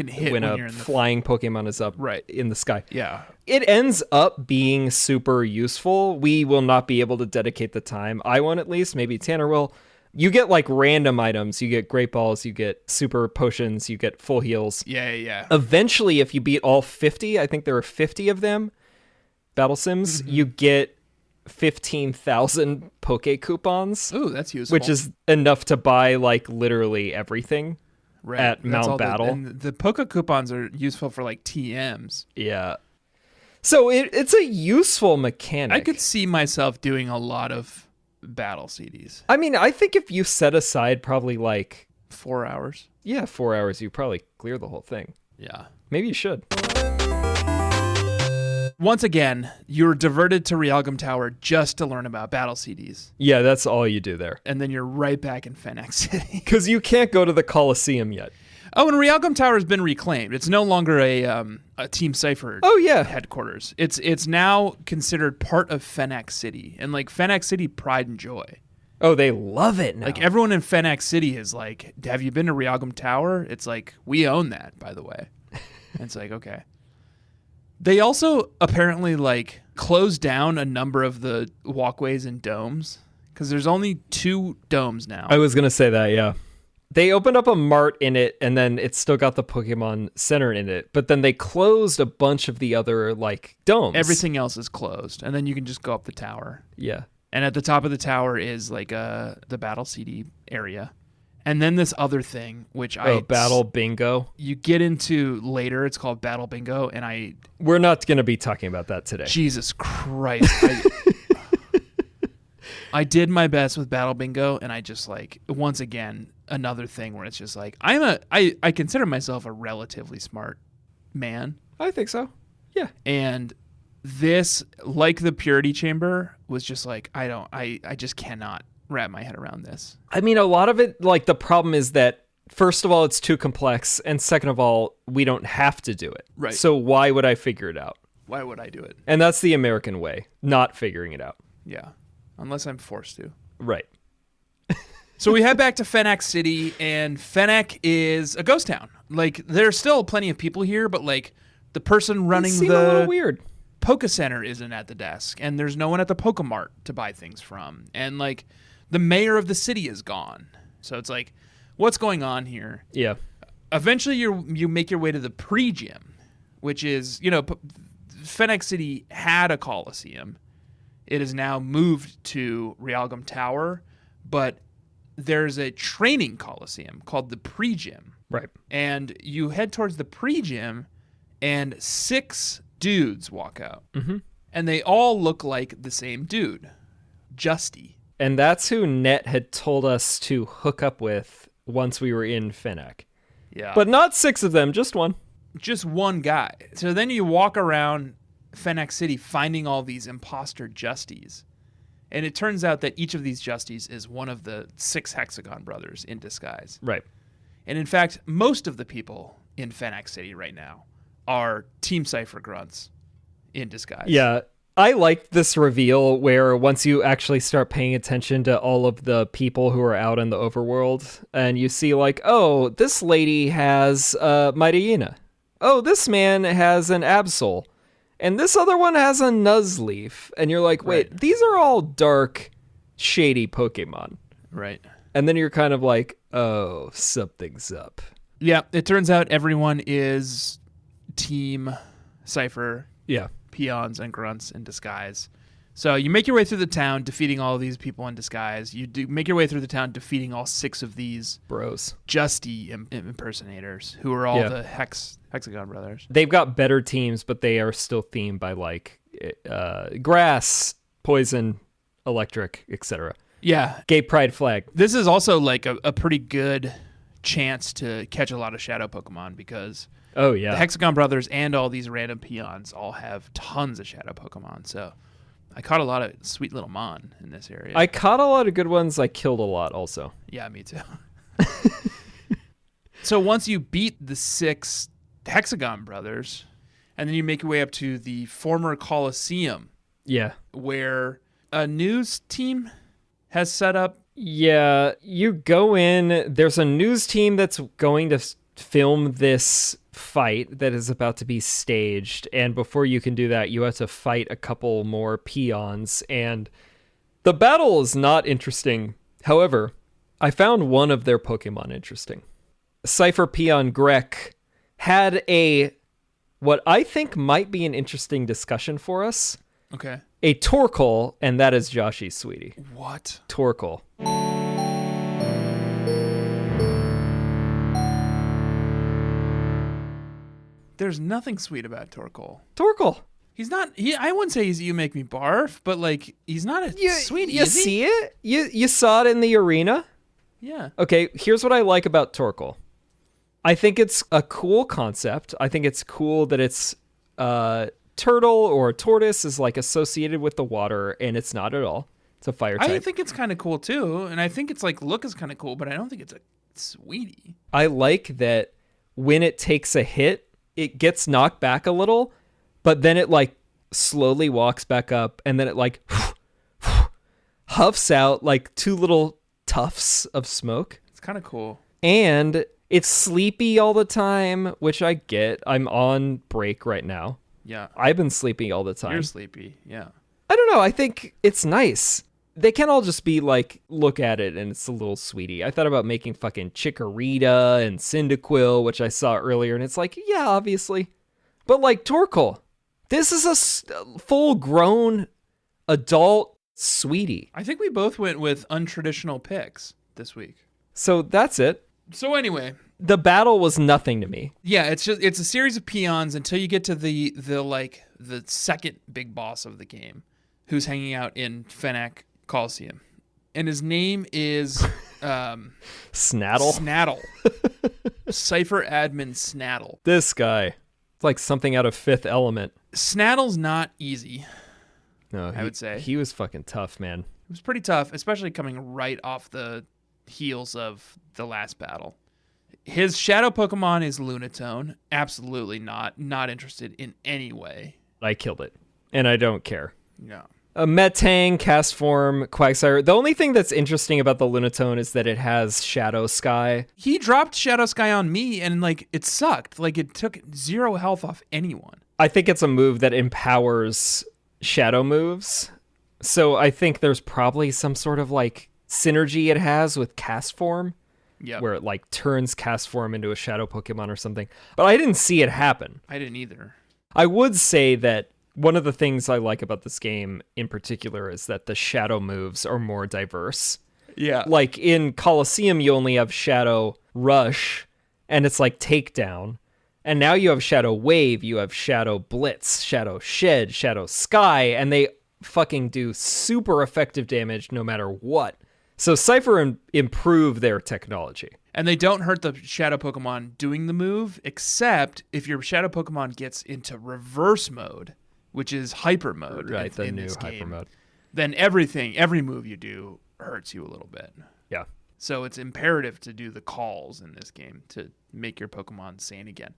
hit when you're a in the flying Pokemon is up in the sky. Yeah. It ends up being super useful. We will not be able to dedicate the time. I won't, at least. Maybe Tanner will. You get random items. You get Great Balls. You get super potions. You get full heals. Yeah. Eventually, if you beat all 50, I think there are 50 of them, battle sims, you get 15,000 Poké coupons. Ooh, that's useful. Which is enough to buy literally everything at Mount Battle. And the Poké coupons are useful for TMs. Yeah. So it's a useful mechanic. I could see myself doing a lot of battle CDs. I mean, I think if you set aside probably 4 hours. Yeah, 4 hours, you probably clear the whole thing. Yeah. Maybe you should. Once again, you're diverted to Realgam Tower just to learn about battle CDs. Yeah, that's all you do there. And then you're right back in Phenac City. Because you can't go to the Coliseum yet. Oh, and Realgam Tower has been reclaimed. It's no longer a Team Cipher headquarters. It's now considered part of Phenac City. And Phenac City pride and joy Oh, they love it now. Like, everyone in Phenac City is like, have you been to Realgam Tower? It's like, we own that, by the way. And it's like, okay. They also apparently, like, closed down a number of the walkways and domes, because there's only 2 domes now. I was going to say that, yeah. They opened up a mart in it, and then it's still got the Pokemon Center in it. But then they closed a bunch of the other, like, domes. Everything else is closed, and then you can just go up the tower. Yeah. And at the top of the tower is, like, the Battle CD area. And then this other thing, which Battle Bingo. You get into later. It's called Battle Bingo, and We're not going to be talking about that today. Jesus Christ. I did my best with Battle Bingo, and I just, like, once again, another thing where it's just like, I consider myself a relatively smart man. I think so. Yeah. And this, like the Purity Chamber, was just like, I just cannot wrap my head around this. I mean, a lot of it, like, the problem is that, first of all, it's too complex, and second of all, we don't have to do it. Right. So why would I figure it out? Why would I do it? And that's the American way, not figuring it out. Yeah. Unless I'm forced to. Right. So we head back to Phenac City, and Phenac is a ghost town. Like, there's still plenty of people here, but, like, the person running a little weird. Poké Center isn't at the desk, and there's no one at the Pokemart to buy things from. And, like, the mayor of the city is gone. So it's like, what's going on here? Yeah. Eventually, you make your way to the pre-gym, which is, you know, Phenac City had a Coliseum. It is now moved to Realgam Tower, but there's a training Coliseum called the pre-gym. Right. And you head towards the pre-gym, and 6 dudes walk out. Mm-hmm. And they all look like the same dude, Justy. And that's who Net had told us to hook up with once we were in Phenac. Yeah. But not 6 of them, just one. Just one guy. So then you walk around Phenac City finding all these imposter Justies. And it turns out that each of these Justies is one of the 6 Hexagon brothers in disguise. Right. And in fact, most of the people in Phenac City right now are Team Cipher grunts in disguise. Yeah. I liked this reveal where once you actually start paying attention to all of the people who are out in the overworld, and you see, like, oh, this lady has Mightyena. Oh, this man has an Absol. And this other one has a Nuzleaf. And you're like, wait, Right. These are all dark, shady Pokemon. Right. And then you're kind of like, oh, something's up. Yeah, it turns out everyone is Team Cipher. Yeah. Peons and grunts in disguise. So you make your way through the town, defeating all of these people in disguise. You do make your way through the town, defeating all 6 of these Bros. Justy impersonators, who are all the Hexagon brothers. They've got better teams, but they are still themed by, like, grass, poison, electric, etc. Yeah. Gay pride flag. This is also, like, a pretty good chance to catch a lot of shadow Pokemon, because Oh, yeah. the Hexagon brothers and all these random peons all have tons of shadow Pokemon. So I caught a lot of sweet little Mon in this area. I caught a lot of good ones. I killed a lot also. Yeah, me too. So once you beat the 6 Hexagon brothers, and then you make your way up to the former Coliseum, Yeah. where a news team has set up. Yeah, you go in. There's a news team that's going to film this fight that is about to be staged. And before you can do that, you have to fight a couple more peons. And the battle is not interesting. However, I found one of their Pokemon interesting. Cipher Peon Grek had what I think might be an interesting discussion for us. Okay. A Torkoal, and that is Joshy's sweetie. What? Torkoal. There's nothing sweet about Torkoal. Torkoal. He's not. I wouldn't say he's "you make me barf," but like he's not a sweetie. You is he? see it? You saw it in the arena? Yeah. Okay, here's what I like about Torkoal. I think it's a cool concept. I think it's cool that it's turtle or a tortoise is like associated with the water, and it's not at all. It's a fire type. I think it's kind of cool too, and I think it's like look is kind of cool, but I don't think it's a sweetie. I like that when it takes a hit, it gets knocked back a little, but then it like slowly walks back up, and then it like huffs out like 2 little tufts of smoke. It's kind of cool. And it's sleepy all the time, which I get. I'm on break right now. Yeah. I've been sleepy all the time. You're sleepy, yeah. I don't know. I think it's nice. They can't all just be like, look at it and it's a little sweetie. I thought about making fucking Chikorita and Cyndaquil, which I saw earlier, and it's like, yeah, obviously. But like Torkoal, this is a full-grown adult sweetie. I think we both went with untraditional picks this week. So that's it. So anyway, the battle was nothing to me. yeah, it's a series of peons until you get to the second big boss of the game, who's hanging out in Phenac Coliseum, and his name is Snaddle. Snaddle. Cipher admin Snaddle. This guy, it's like something out of Fifth Element. Snaddle's not easy. No, I would say he was fucking tough, man. It was pretty tough, especially coming right off the heels of the last battle. His shadow Pokemon is Lunatone. Absolutely not interested in any way. I killed it, and I don't care. No. A Metang, Cast Form, Quagsire. The only thing that's interesting about the Lunatone is that it has Shadow Sky. He dropped Shadow Sky on me, and like it sucked. Like it took 0 health off anyone. I think it's a move that empowers Shadow moves. So I think there's probably some sort of like synergy it has with Cast Form. Yeah. Where it like turns Cast Form into a Shadow Pokemon or something. But I didn't see it happen. I didn't either. I would say that one of the things I like about this game in particular is that the Shadow moves are more diverse. Yeah. Like in Coliseum, you only have Shadow Rush, and it's like Takedown. And now you have Shadow Wave, you have Shadow Blitz, Shadow Shed, Shadow Sky, and they fucking do super effective damage no matter what. So Cipher improved their technology. And they don't hurt the shadow Pokemon doing the move, except if your shadow Pokemon gets into reverse mode, which is hyper mode. Right, the in new this hyper game, mode. Then every move you do hurts you a little bit. Yeah. So it's imperative to do the calls in this game to make your Pokemon sane again.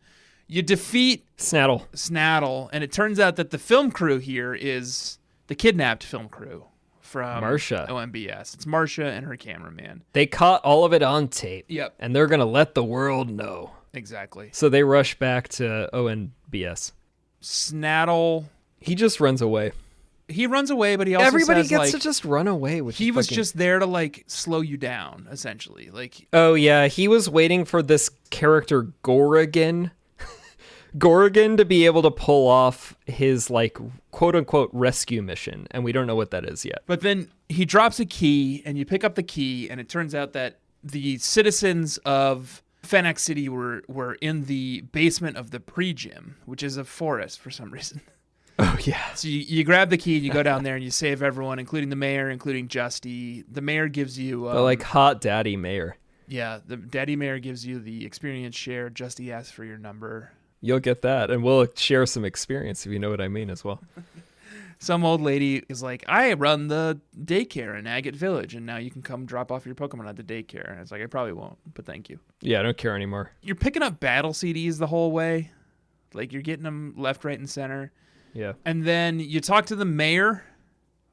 You defeat Snaddle, and it turns out that the film crew here is the kidnapped film crew from Marcia. ONBS. It's Marcia and her cameraman. They caught all of it on tape. Yep. And they're going to let the world know. Exactly. So they rush back to ONBS. Snaddle. He just runs away. He runs away, but he also Everybody says, gets like, to just run away. He was just there to, like, slow you down, essentially. Like, oh, yeah. He was waiting for this character, Gorrigan, to be able to pull off his, like, quote-unquote rescue mission, and we don't know what that is yet. But then he drops a key, and you pick up the key, and it turns out that the citizens of Phenac City were in the basement of the pre-gym, which is a forest for some reason. Oh, yeah. So you grab the key, and you go down there, and you save everyone, including the mayor, including Justy. The mayor gives you... the, like, hot daddy mayor. Yeah, the daddy mayor gives you the experience share. Justy asks for your number. You'll get that, and we'll share some experience, if you know what I mean, as well. Some old lady is like, I run the daycare in Agate Village, and now you can come drop off your Pokemon at the daycare. And it's like, I probably won't, but thank you. Yeah, I don't care anymore. You're picking up battle CDs the whole way. Like, you're getting them left, right, and center. Yeah. And then you talk to the mayor,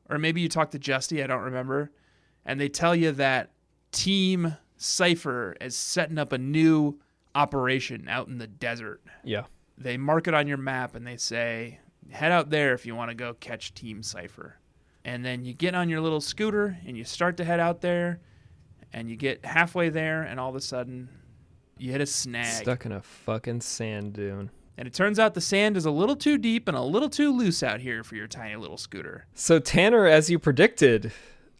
or maybe you talk to Justy, I don't remember, and they tell you that Team Cipher is setting up a new operation out in the desert. Yeah. They mark it on your map, and they say, head out there if you want to go catch Team Cipher. And then you get on your little scooter, and you start to head out there, and you get halfway there, and all of a sudden, you hit a snag. Stuck in a fucking sand dune. And it turns out the sand is a little too deep and a little too loose out here for your tiny little scooter. So Tanner, as you predicted,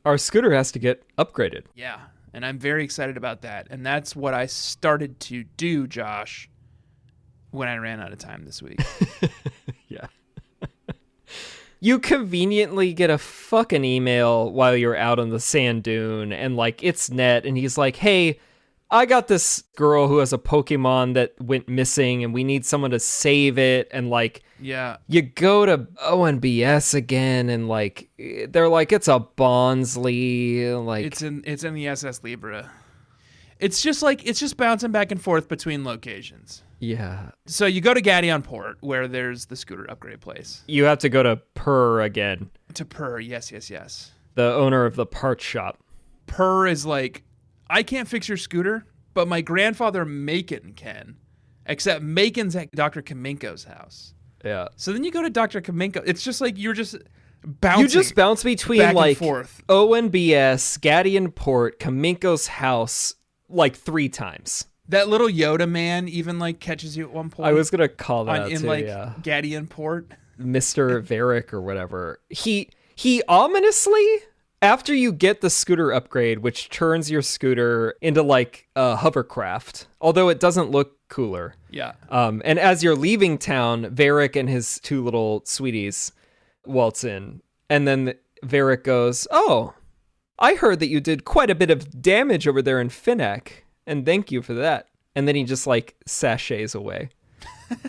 our scooter has to get upgraded. Yeah, and I'm very excited about that. And that's what I started to do, Josh, when I ran out of time this week. Yeah. You conveniently get a fucking email while you're out on the sand dune, and like it's Net, and he's like, hey, I got this girl who has a Pokemon that went missing and we need someone to save it. And like, yeah, you go to ONBS again and like, they're like, it's a Bonsley. Like it's in the SS Libra. It's just bouncing back and forth between locations. Yeah. So you go to Gadion Port where there's the scooter upgrade place. You have to go to Purr again. To Purr, yes. the owner of the parts shop. Purr is like, I can't fix your scooter, but my grandfather Macon can. Except Macon's at Dr. Kaminko's house. Yeah. So then you go to Dr. Kaminko. It's just like you're just bouncing. You just bounce between back like and forth. ONBS, Gadian Port, Kaminko's house like 3 times. That little Yoda man even like catches you at one point. I was gonna call that out in too, like yeah. Gadian Port. Mr. Varick or whatever. He ominously, after you get the scooter upgrade, which turns your scooter into like a hovercraft, although it doesn't look cooler. Yeah. And as you're leaving town, Varick and his 2 little sweeties waltz in, and then Varick goes, "Oh, I heard that you did quite a bit of damage over there in Phenac, and thank you for that." And then he just like sachets away.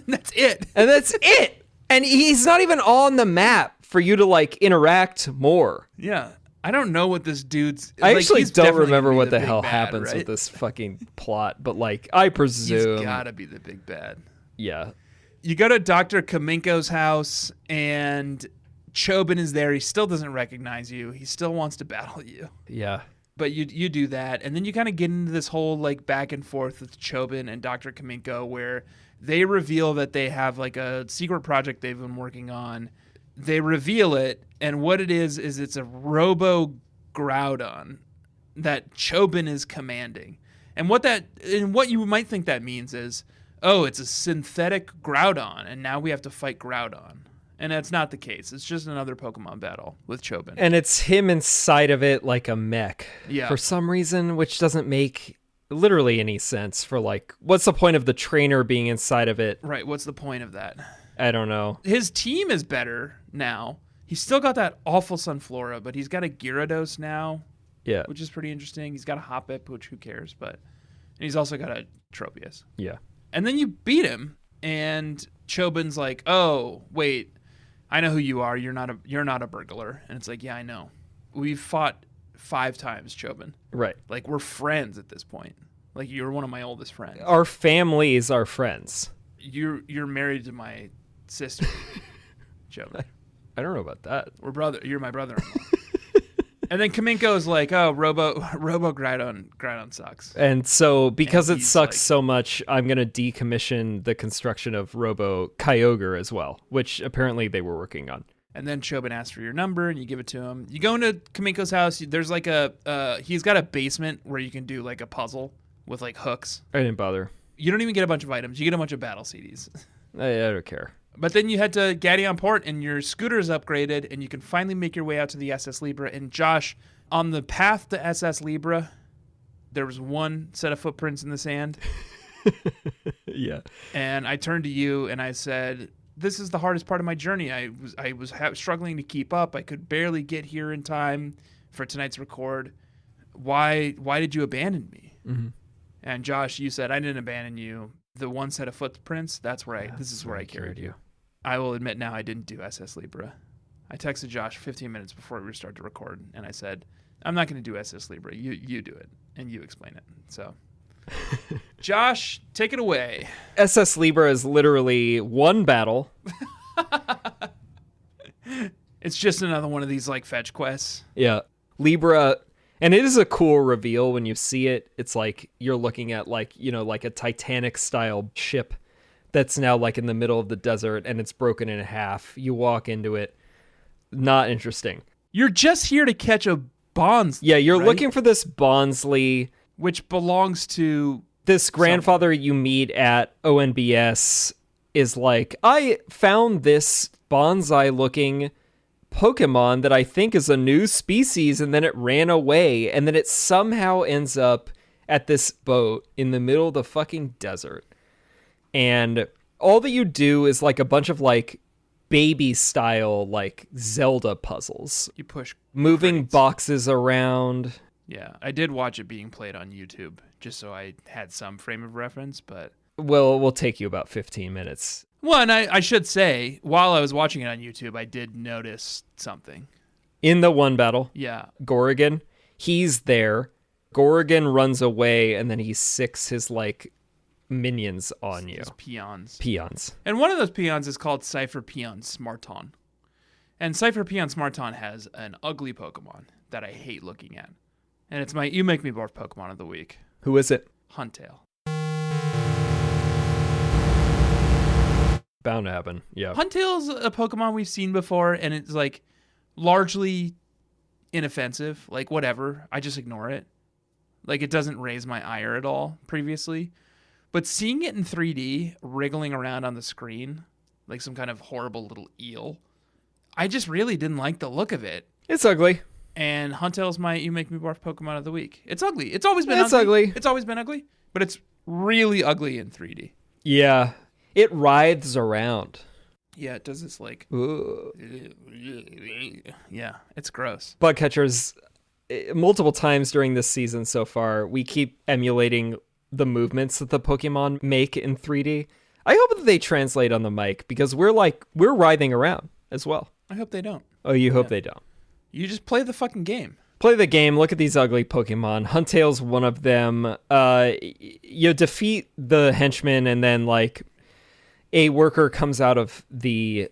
That's it. And that's it. And he's not even on the map for you to like interact more. Yeah. I don't know what this dude's... I like, actually he's don't definitely remember gonna be what the big hell bad, happens right? with this fucking plot, but like I presume... He's gotta be the big bad. Yeah. You go to Dr. Kaminko's house, and Chobin is there. He still doesn't recognize you. He still wants to battle you. Yeah. But you do that, and then you kind of get into this whole like back and forth with Chobin and Dr. Kaminko, where they reveal that they have like a secret project they've been working on. They reveal it, and what it is it's a Robo Groudon that Chobin is commanding. And what you might think that means is, oh, it's a synthetic Groudon, and now we have to fight Groudon. And that's not the case. It's just another Pokemon battle with Chobin. And it's him inside of it like a mech. Yeah. For some reason, which doesn't make literally any sense for like, what's the point of the trainer being inside of it? Right, what's the point of that? I don't know. His team is better now. He's still got that awful Sunflora, but he's got a Gyarados now, Yeah. which is pretty interesting. He's got a Hoppip, which who cares, but... And he's also got a Tropius. Yeah. And then you beat him, and Chobin's like, oh, wait, I know who you are. You're not a burglar. And it's like, yeah, I know. We've fought 5 times, Chobin. Right. Like, we're friends at this point. Like, you're one of my oldest friends. Our families are friends. You're married to my sister, Chobin. I don't know about that. You're my brother-in-law. And then Kaminko is like, oh, Robo Groudon sucks. And so because And it he's sucks like- so much, I'm going to decommission the construction of Robo Kyogre as well, which apparently they were working on. And then Chobin asks for your number, and you give it to him. You go into Kaminko's house. There's like he's got a basement where you can do like a puzzle with like hooks. I didn't bother. You don't even get a bunch of items. You get a bunch of battle CDs. I don't care. But then you head to Gadian Port, and your scooter is upgraded, and you can finally make your way out to the SS Libra. And Josh, on the path to SS Libra, there was one set of footprints in the sand. Yeah. And I turned to you, and I said, this is the hardest part of my journey. I was struggling to keep up. I could barely get here in time for tonight's record. Why did you abandon me? Mm-hmm. And Josh, you said, I didn't abandon you. The one set of footprints, this is where I carried you. I will admit now I didn't do SS Libra. I texted Josh 15 minutes before we started to record, and I said, I'm not going to do SS Libra. You do it, and you explain it. So, Josh, take it away. SS Libra is literally one battle. It's just another one of these like fetch quests. Yeah. Libra, and it is a cool reveal when you see it. It's like you're looking at like, like a Titanic style ship that's now like in the middle of the desert and it's broken in half. You walk into it. Not interesting. You're just here to catch a Bonsley. Yeah, you're right? looking for this Bonsley, which belongs to this grandfather you meet at ONBS is like, I found this bonsai looking Pokemon that I think is a new species, and then it ran away, and then it somehow ends up at this boat in the middle of the fucking desert. And all that you do is like a bunch of like baby style like Zelda puzzles. You push moving crates. boxes around. Yeah, I did watch it being played on YouTube just so I had some frame of reference, but Well, it will take you about 15 minutes. well, and I should say, while I was watching it on YouTube, I did notice something. In the one battle, Yeah. Gorgon, he's there. Gorgon runs away, and then he sicks his like minions on you. These peons. Peons. And one of those peons is called Cipher Peon Smarton. And Cipher Peon Smarton has an ugly Pokemon that I hate looking at. And it's my You Make Me Barf Pokemon of the week. Who is it? Huntail. Bound to happen. Yeah. Huntail's a Pokemon we've seen before, and it's like largely inoffensive. Like, whatever. I just ignore it. Like, it doesn't raise my ire at all previously. But seeing it in 3D, wriggling around on the screen, like some kind of horrible little eel, I just really didn't like the look of it. It's ugly. And Huntail's my You Make Me Barf Pokemon of the week. It's ugly. It's always been It's ugly. It's always been ugly, but it's really ugly in 3D. Yeah. It writhes around. Yeah, it does this like... Ooh. Yeah, it's gross. Bug catchers, multiple times during this season so far, we keep emulating the movements that the Pokemon make in 3D. I hope that they translate on the mic, because we're writhing around as well. I hope they don't. Oh, you hope they don't. You just play the fucking game. Play the game. Look at these ugly Pokemon. Huntail's one of them. You defeat the henchman, and then like a worker comes out of the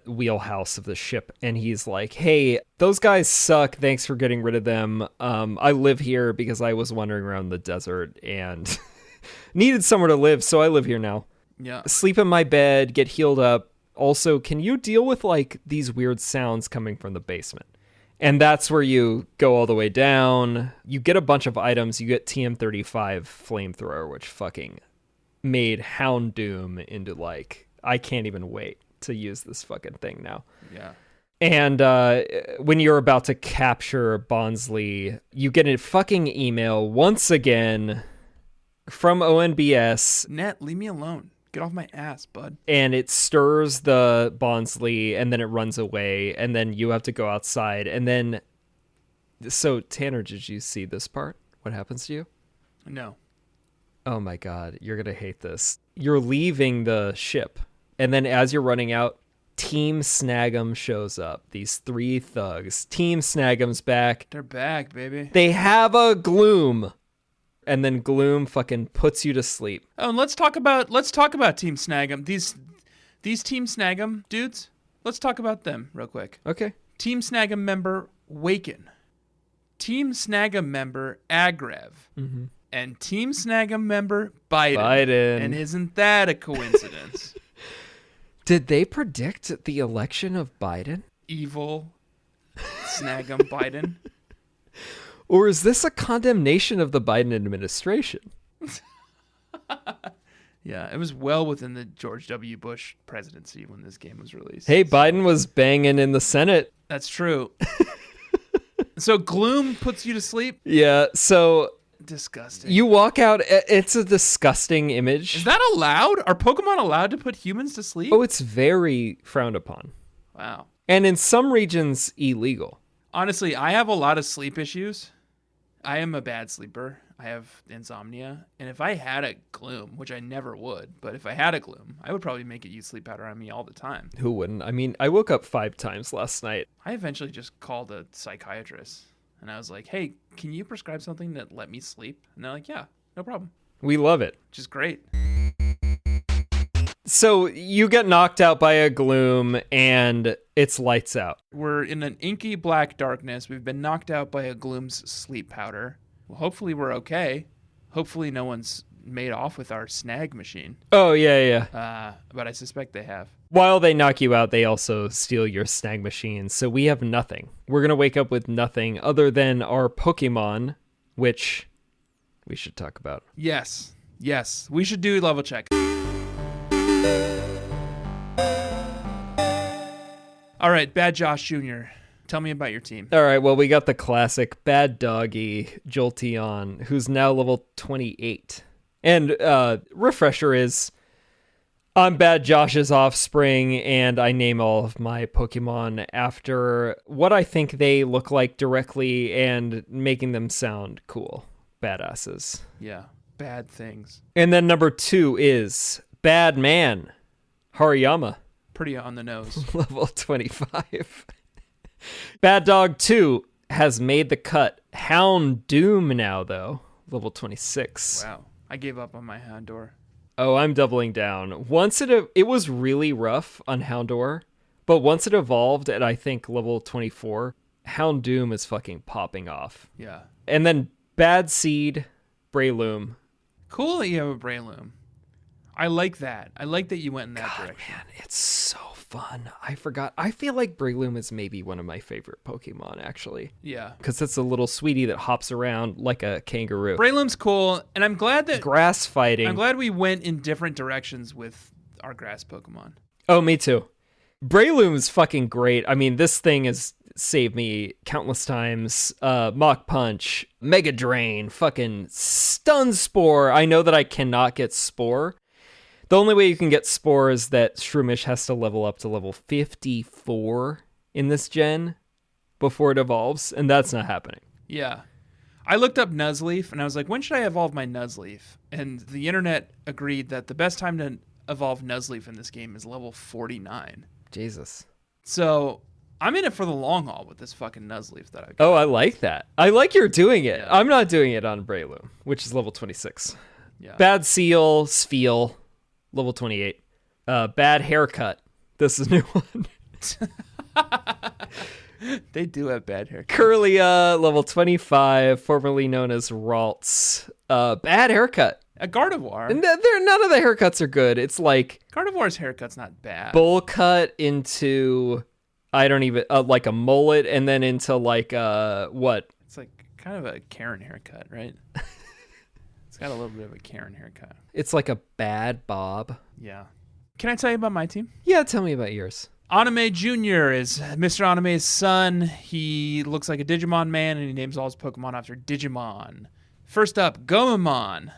wheelhouse of the ship, and he's like, "Hey, those guys suck. Thanks for getting rid of them. I live here because I was wandering around the desert and needed somewhere to live, so I live here now. Yeah. Sleep in my bed, get healed up. Also, can you deal with like these weird sounds coming from the basement?" And that's where you go all the way down. You get a bunch of items. You get TM35 flamethrower, which fucking made Houndoom into like, I can't even wait to use this fucking thing now. Yeah. And when you're about to capture Bonsly, you get a fucking email once again from ONBS. Net, leave me alone. Get off my ass, bud. And it stirs the Bonsly, and then it runs away, and then you have to go outside. And then, so Tanner, did you see this part? What happens to you? No. Oh my God, you're gonna hate this. You're leaving the ship, and then as you're running out, Team Snag'em shows up. These 3 thugs. Team Snag'em's back. They're back, baby. They have a Gloom. And then Gloom fucking puts you to sleep. Oh, and let's talk about Team Snag'em. These Team Snag'em dudes. Let's talk about them real quick. Okay. Team Snag'em member Waken, Team Snag'em member Agrev, and Team Snag'em member Biden. And isn't that a coincidence? Did they predict the election of Biden? Evil Snag'em Biden. Or is this a condemnation of the Biden administration? Yeah, it was well within the George W. Bush presidency when this game was released. Hey, Biden was banging in the Senate. That's true. So Gloom puts you to sleep? Yeah, so... Disgusting. You walk out, it's a disgusting image. Is that allowed? Are Pokemon allowed to put humans to sleep? Oh, it's very frowned upon. Wow. And in some regions, illegal. Honestly, I have a lot of sleep issues. I am a bad sleeper. I have insomnia. And if I had a Gloom, which I never would, but if I had a Gloom, I would probably make it use sleep powder on me all the time. Who wouldn't? I mean, I woke up 5 times last night. I eventually just called a psychiatrist. And I was like, hey, can you prescribe something that let me sleep? And they're like, yeah, no problem. We love it. Which is great. So you get knocked out by a Gloom, and it's lights out. We're in an inky black darkness. We've been knocked out by a Gloom's sleep powder. Well, hopefully we're okay. Hopefully no one's made off with our snag machine. Oh, yeah. But I suspect they have. While they knock you out, they also steal your snag machine. So we have nothing. We're going to wake up with nothing other than our Pokemon, which we should talk about. Yes. We should do level check. All right, BADJOSH Jr., tell me about your team. All right, well, we got the classic Bad Doggy Jolteon, who's now level 28. And refresher is, I'm BADJOSH's offspring, and I name all of my Pokemon after what I think they look like directly and making them sound cool. Badasses. Yeah, bad things. And then number 2 is Bad Man, Hariyama. Pretty on the nose. Level 25. Bad Dog 2 has made the cut. Houndoom now, though. Level 26. Wow. I gave up on my Houndour. Oh, I'm doubling down. Once it was really rough on Houndour, but once it evolved at, I think, level 24, Houndoom is fucking popping off. Yeah. And then Bad Seed, Breloom. Cool that you have a Breloom. I like that. I like that you went in that direction. Man, it's so fun. I forgot. I feel like Breloom is maybe one of my favorite Pokemon, actually. Yeah. Because it's a little sweetie that hops around like a kangaroo. Breloom's cool, and I'm glad that... Grass fighting. I'm glad we went in different directions with our grass Pokemon. Oh, me too. Breloom's fucking great. I mean, this thing has saved me countless times. Mach Punch, Mega Drain, fucking Stun Spore. I know that I cannot get Spore. The only way you can get Spore is that Shroomish has to level up to level 54 in this gen before it evolves, and that's not happening. Yeah. I looked up Nuzleaf, and I was like, when should I evolve my Nuzleaf? And the internet agreed that the best time to evolve Nuzleaf in this game is level 49. Jesus. So I'm in it for the long haul with this fucking Nuzleaf that I've got. Oh, I like that. I like you're doing it. Yeah. I'm not doing it on Breloom, which is level 26. Yeah. Bad Seal, Spheal, level 28. Bad Haircut. This is a new one. They do have bad haircuts. Curlia, level 25, formerly known as Ralts. Bad haircut. A Gardevoir. And none of the haircuts are good. It's like Gardevoir's haircut's not bad. bowl cut into, I don't even, like a mullet, and then into like, what? It's like kind of a Karen haircut, right? It's got a little bit of a Karen haircut. It's like a bad bob. Yeah. Can I tell you about my team? Yeah, tell me about yours. AnimeJr is Mr. Anime's son. He looks like a Digimon man, and he names all his Pokemon after Digimon. First up, Gomamon.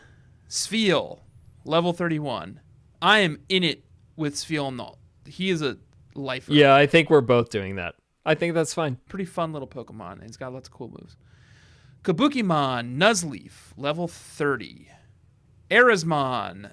Spheal, level 31. I am in it with Spheal Null. He is a lifer. Yeah, I think we're both doing that. I think that's fine. Pretty fun little Pokemon, and he's got lots of cool moves. Kabukimon, Nuzleaf, level 30. Erasmon,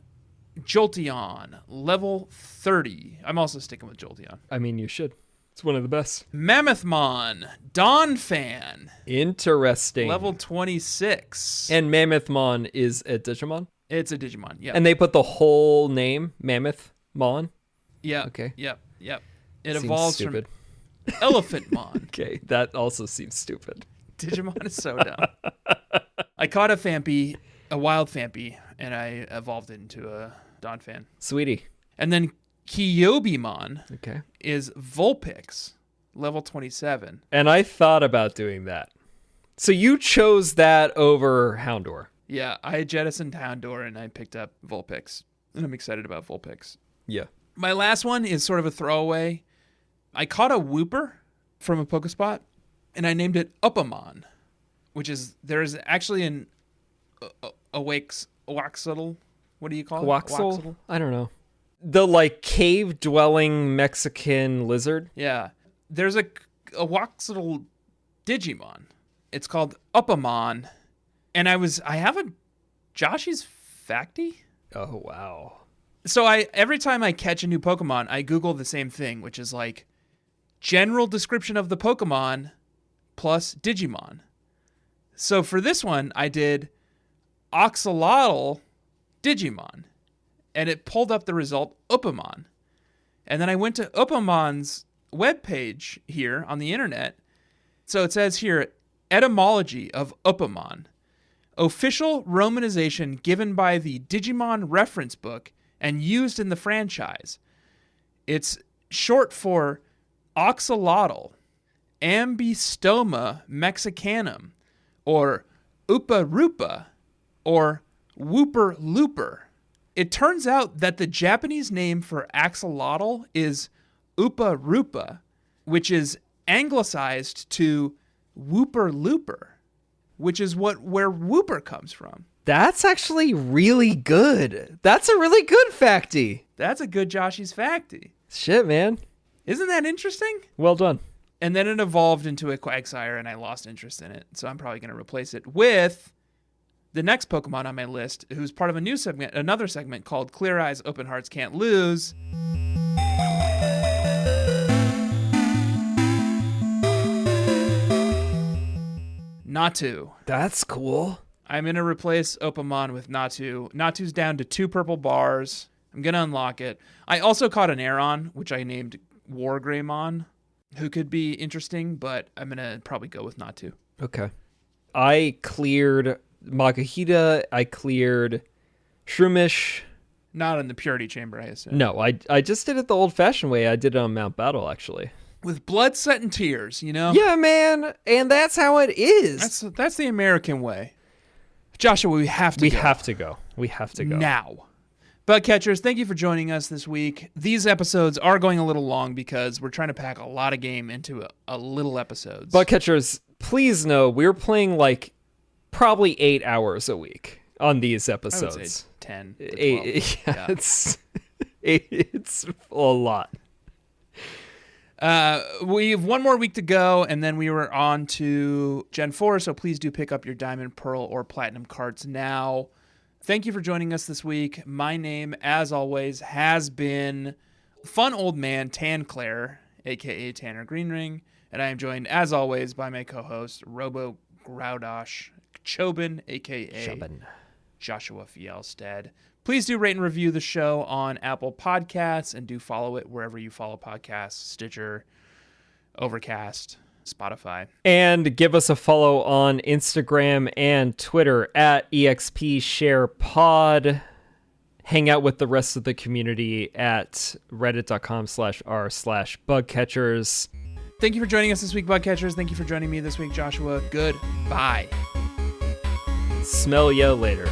Jolteon, level 30. I'm also sticking with Jolteon. I mean, you should. It's one of the best. Mammothmon, Donphan, Interesting. level 26. And Mammothmon is a Digimon? It's a Digimon, yeah. And they put the whole name, Mammothmon? Yeah. Okay. Yep. It Seems evolves stupid. from Elephantmon. Okay, that also seems stupid. Digimon is so dumb. I caught a wild Phampy, and I evolved it into a Donphan. Sweetie. And then Kyobimon Okay. is Vulpix, level 27. And I thought about doing that. So you chose that over Houndour. Yeah, I jettisoned Houndour, and I picked up Vulpix. And I'm excited about Vulpix. Yeah. My last one is sort of a throwaway. I caught a Wooper from a Pokespot, and I named it Upamon, which is, there is actually an Waxitl. What do you call it? Waxel? I don't know. The, like, cave-dwelling Mexican lizard? Yeah. There's a Waxitl Digimon. It's called Upamon. And I have a Joshy's Facty. Oh, wow. So every time I catch a new Pokemon, I Google the same thing, which is like general description of the Pokemon plus Digimon. So for this one, I did Oxalotl Digimon, and it pulled up the result Upamon. And then I went to Upamon's webpage here on the internet. So it says here, etymology of Upamon. Official romanization given by the Digimon reference book and used in the franchise. It's short for Oxalotl, Ambystoma mexicanum, or Upa-Rupa, or Wooper Looper. It turns out that the Japanese name for axolotl is Upa-Rupa, which is anglicized to Wooper Looper, which is where Wooper comes from. That's actually really good. That's a really good facty. That's a good Joshy's Facty. Shit, man. Isn't that interesting? Well done. And then it evolved into a Quagsire, and I lost interest in it. So I'm probably going to replace it with the next Pokemon on my list, who's part of another segment called Clear Eyes, Open Hearts Can't Lose. Natu. That's cool. I'm going to replace Opamon with Natu. Natu's down to 2 purple bars. I'm going to unlock it. I also caught an Aeron, which I named Wargreymon. who could be interesting, but I'm going to probably go with not to. Okay. I cleared Magahita. I cleared Shroomish. Not in the Purity Chamber, I assume. No, I just did it the old-fashioned way. I did it on Mount Battle, actually. With blood, sweat, and tears, you know? Yeah, man. And that's how it is. That's the American way. Joshua, we have to go. We have to go. Now. Bug catchers, thank you for joining us this week. These episodes are going a little long because we're trying to pack a lot of game into a little episodes. Bug catchers, please know we're playing like probably 8 hours a week on these episodes. I would say 10 to 12. 8, yeah. It's a lot. We have one more week to go, and then we were on to Gen 4, so please do pick up your Diamond, Pearl, or Platinum cards now. Thank you for joining us this week. My name, as always, has been Fun Old Man Tan Claire, a.k.a. Tanner Greenring, and I am joined, as always, by my co-host, Robo Graudosh Chobin, a.k.a. Chobin. Joshua Fielstead. Please do rate and review the show on Apple Podcasts, and do follow it wherever you follow podcasts, Stitcher, Overcast, Spotify. And give us a follow on Instagram and Twitter at EXPSharePod. Hang out with the rest of the community at reddit.com/r/bugcatchers. Thank you for joining us this week, Bugcatchers. Thank you for joining me this week, Joshua. Goodbye. Smell ya later.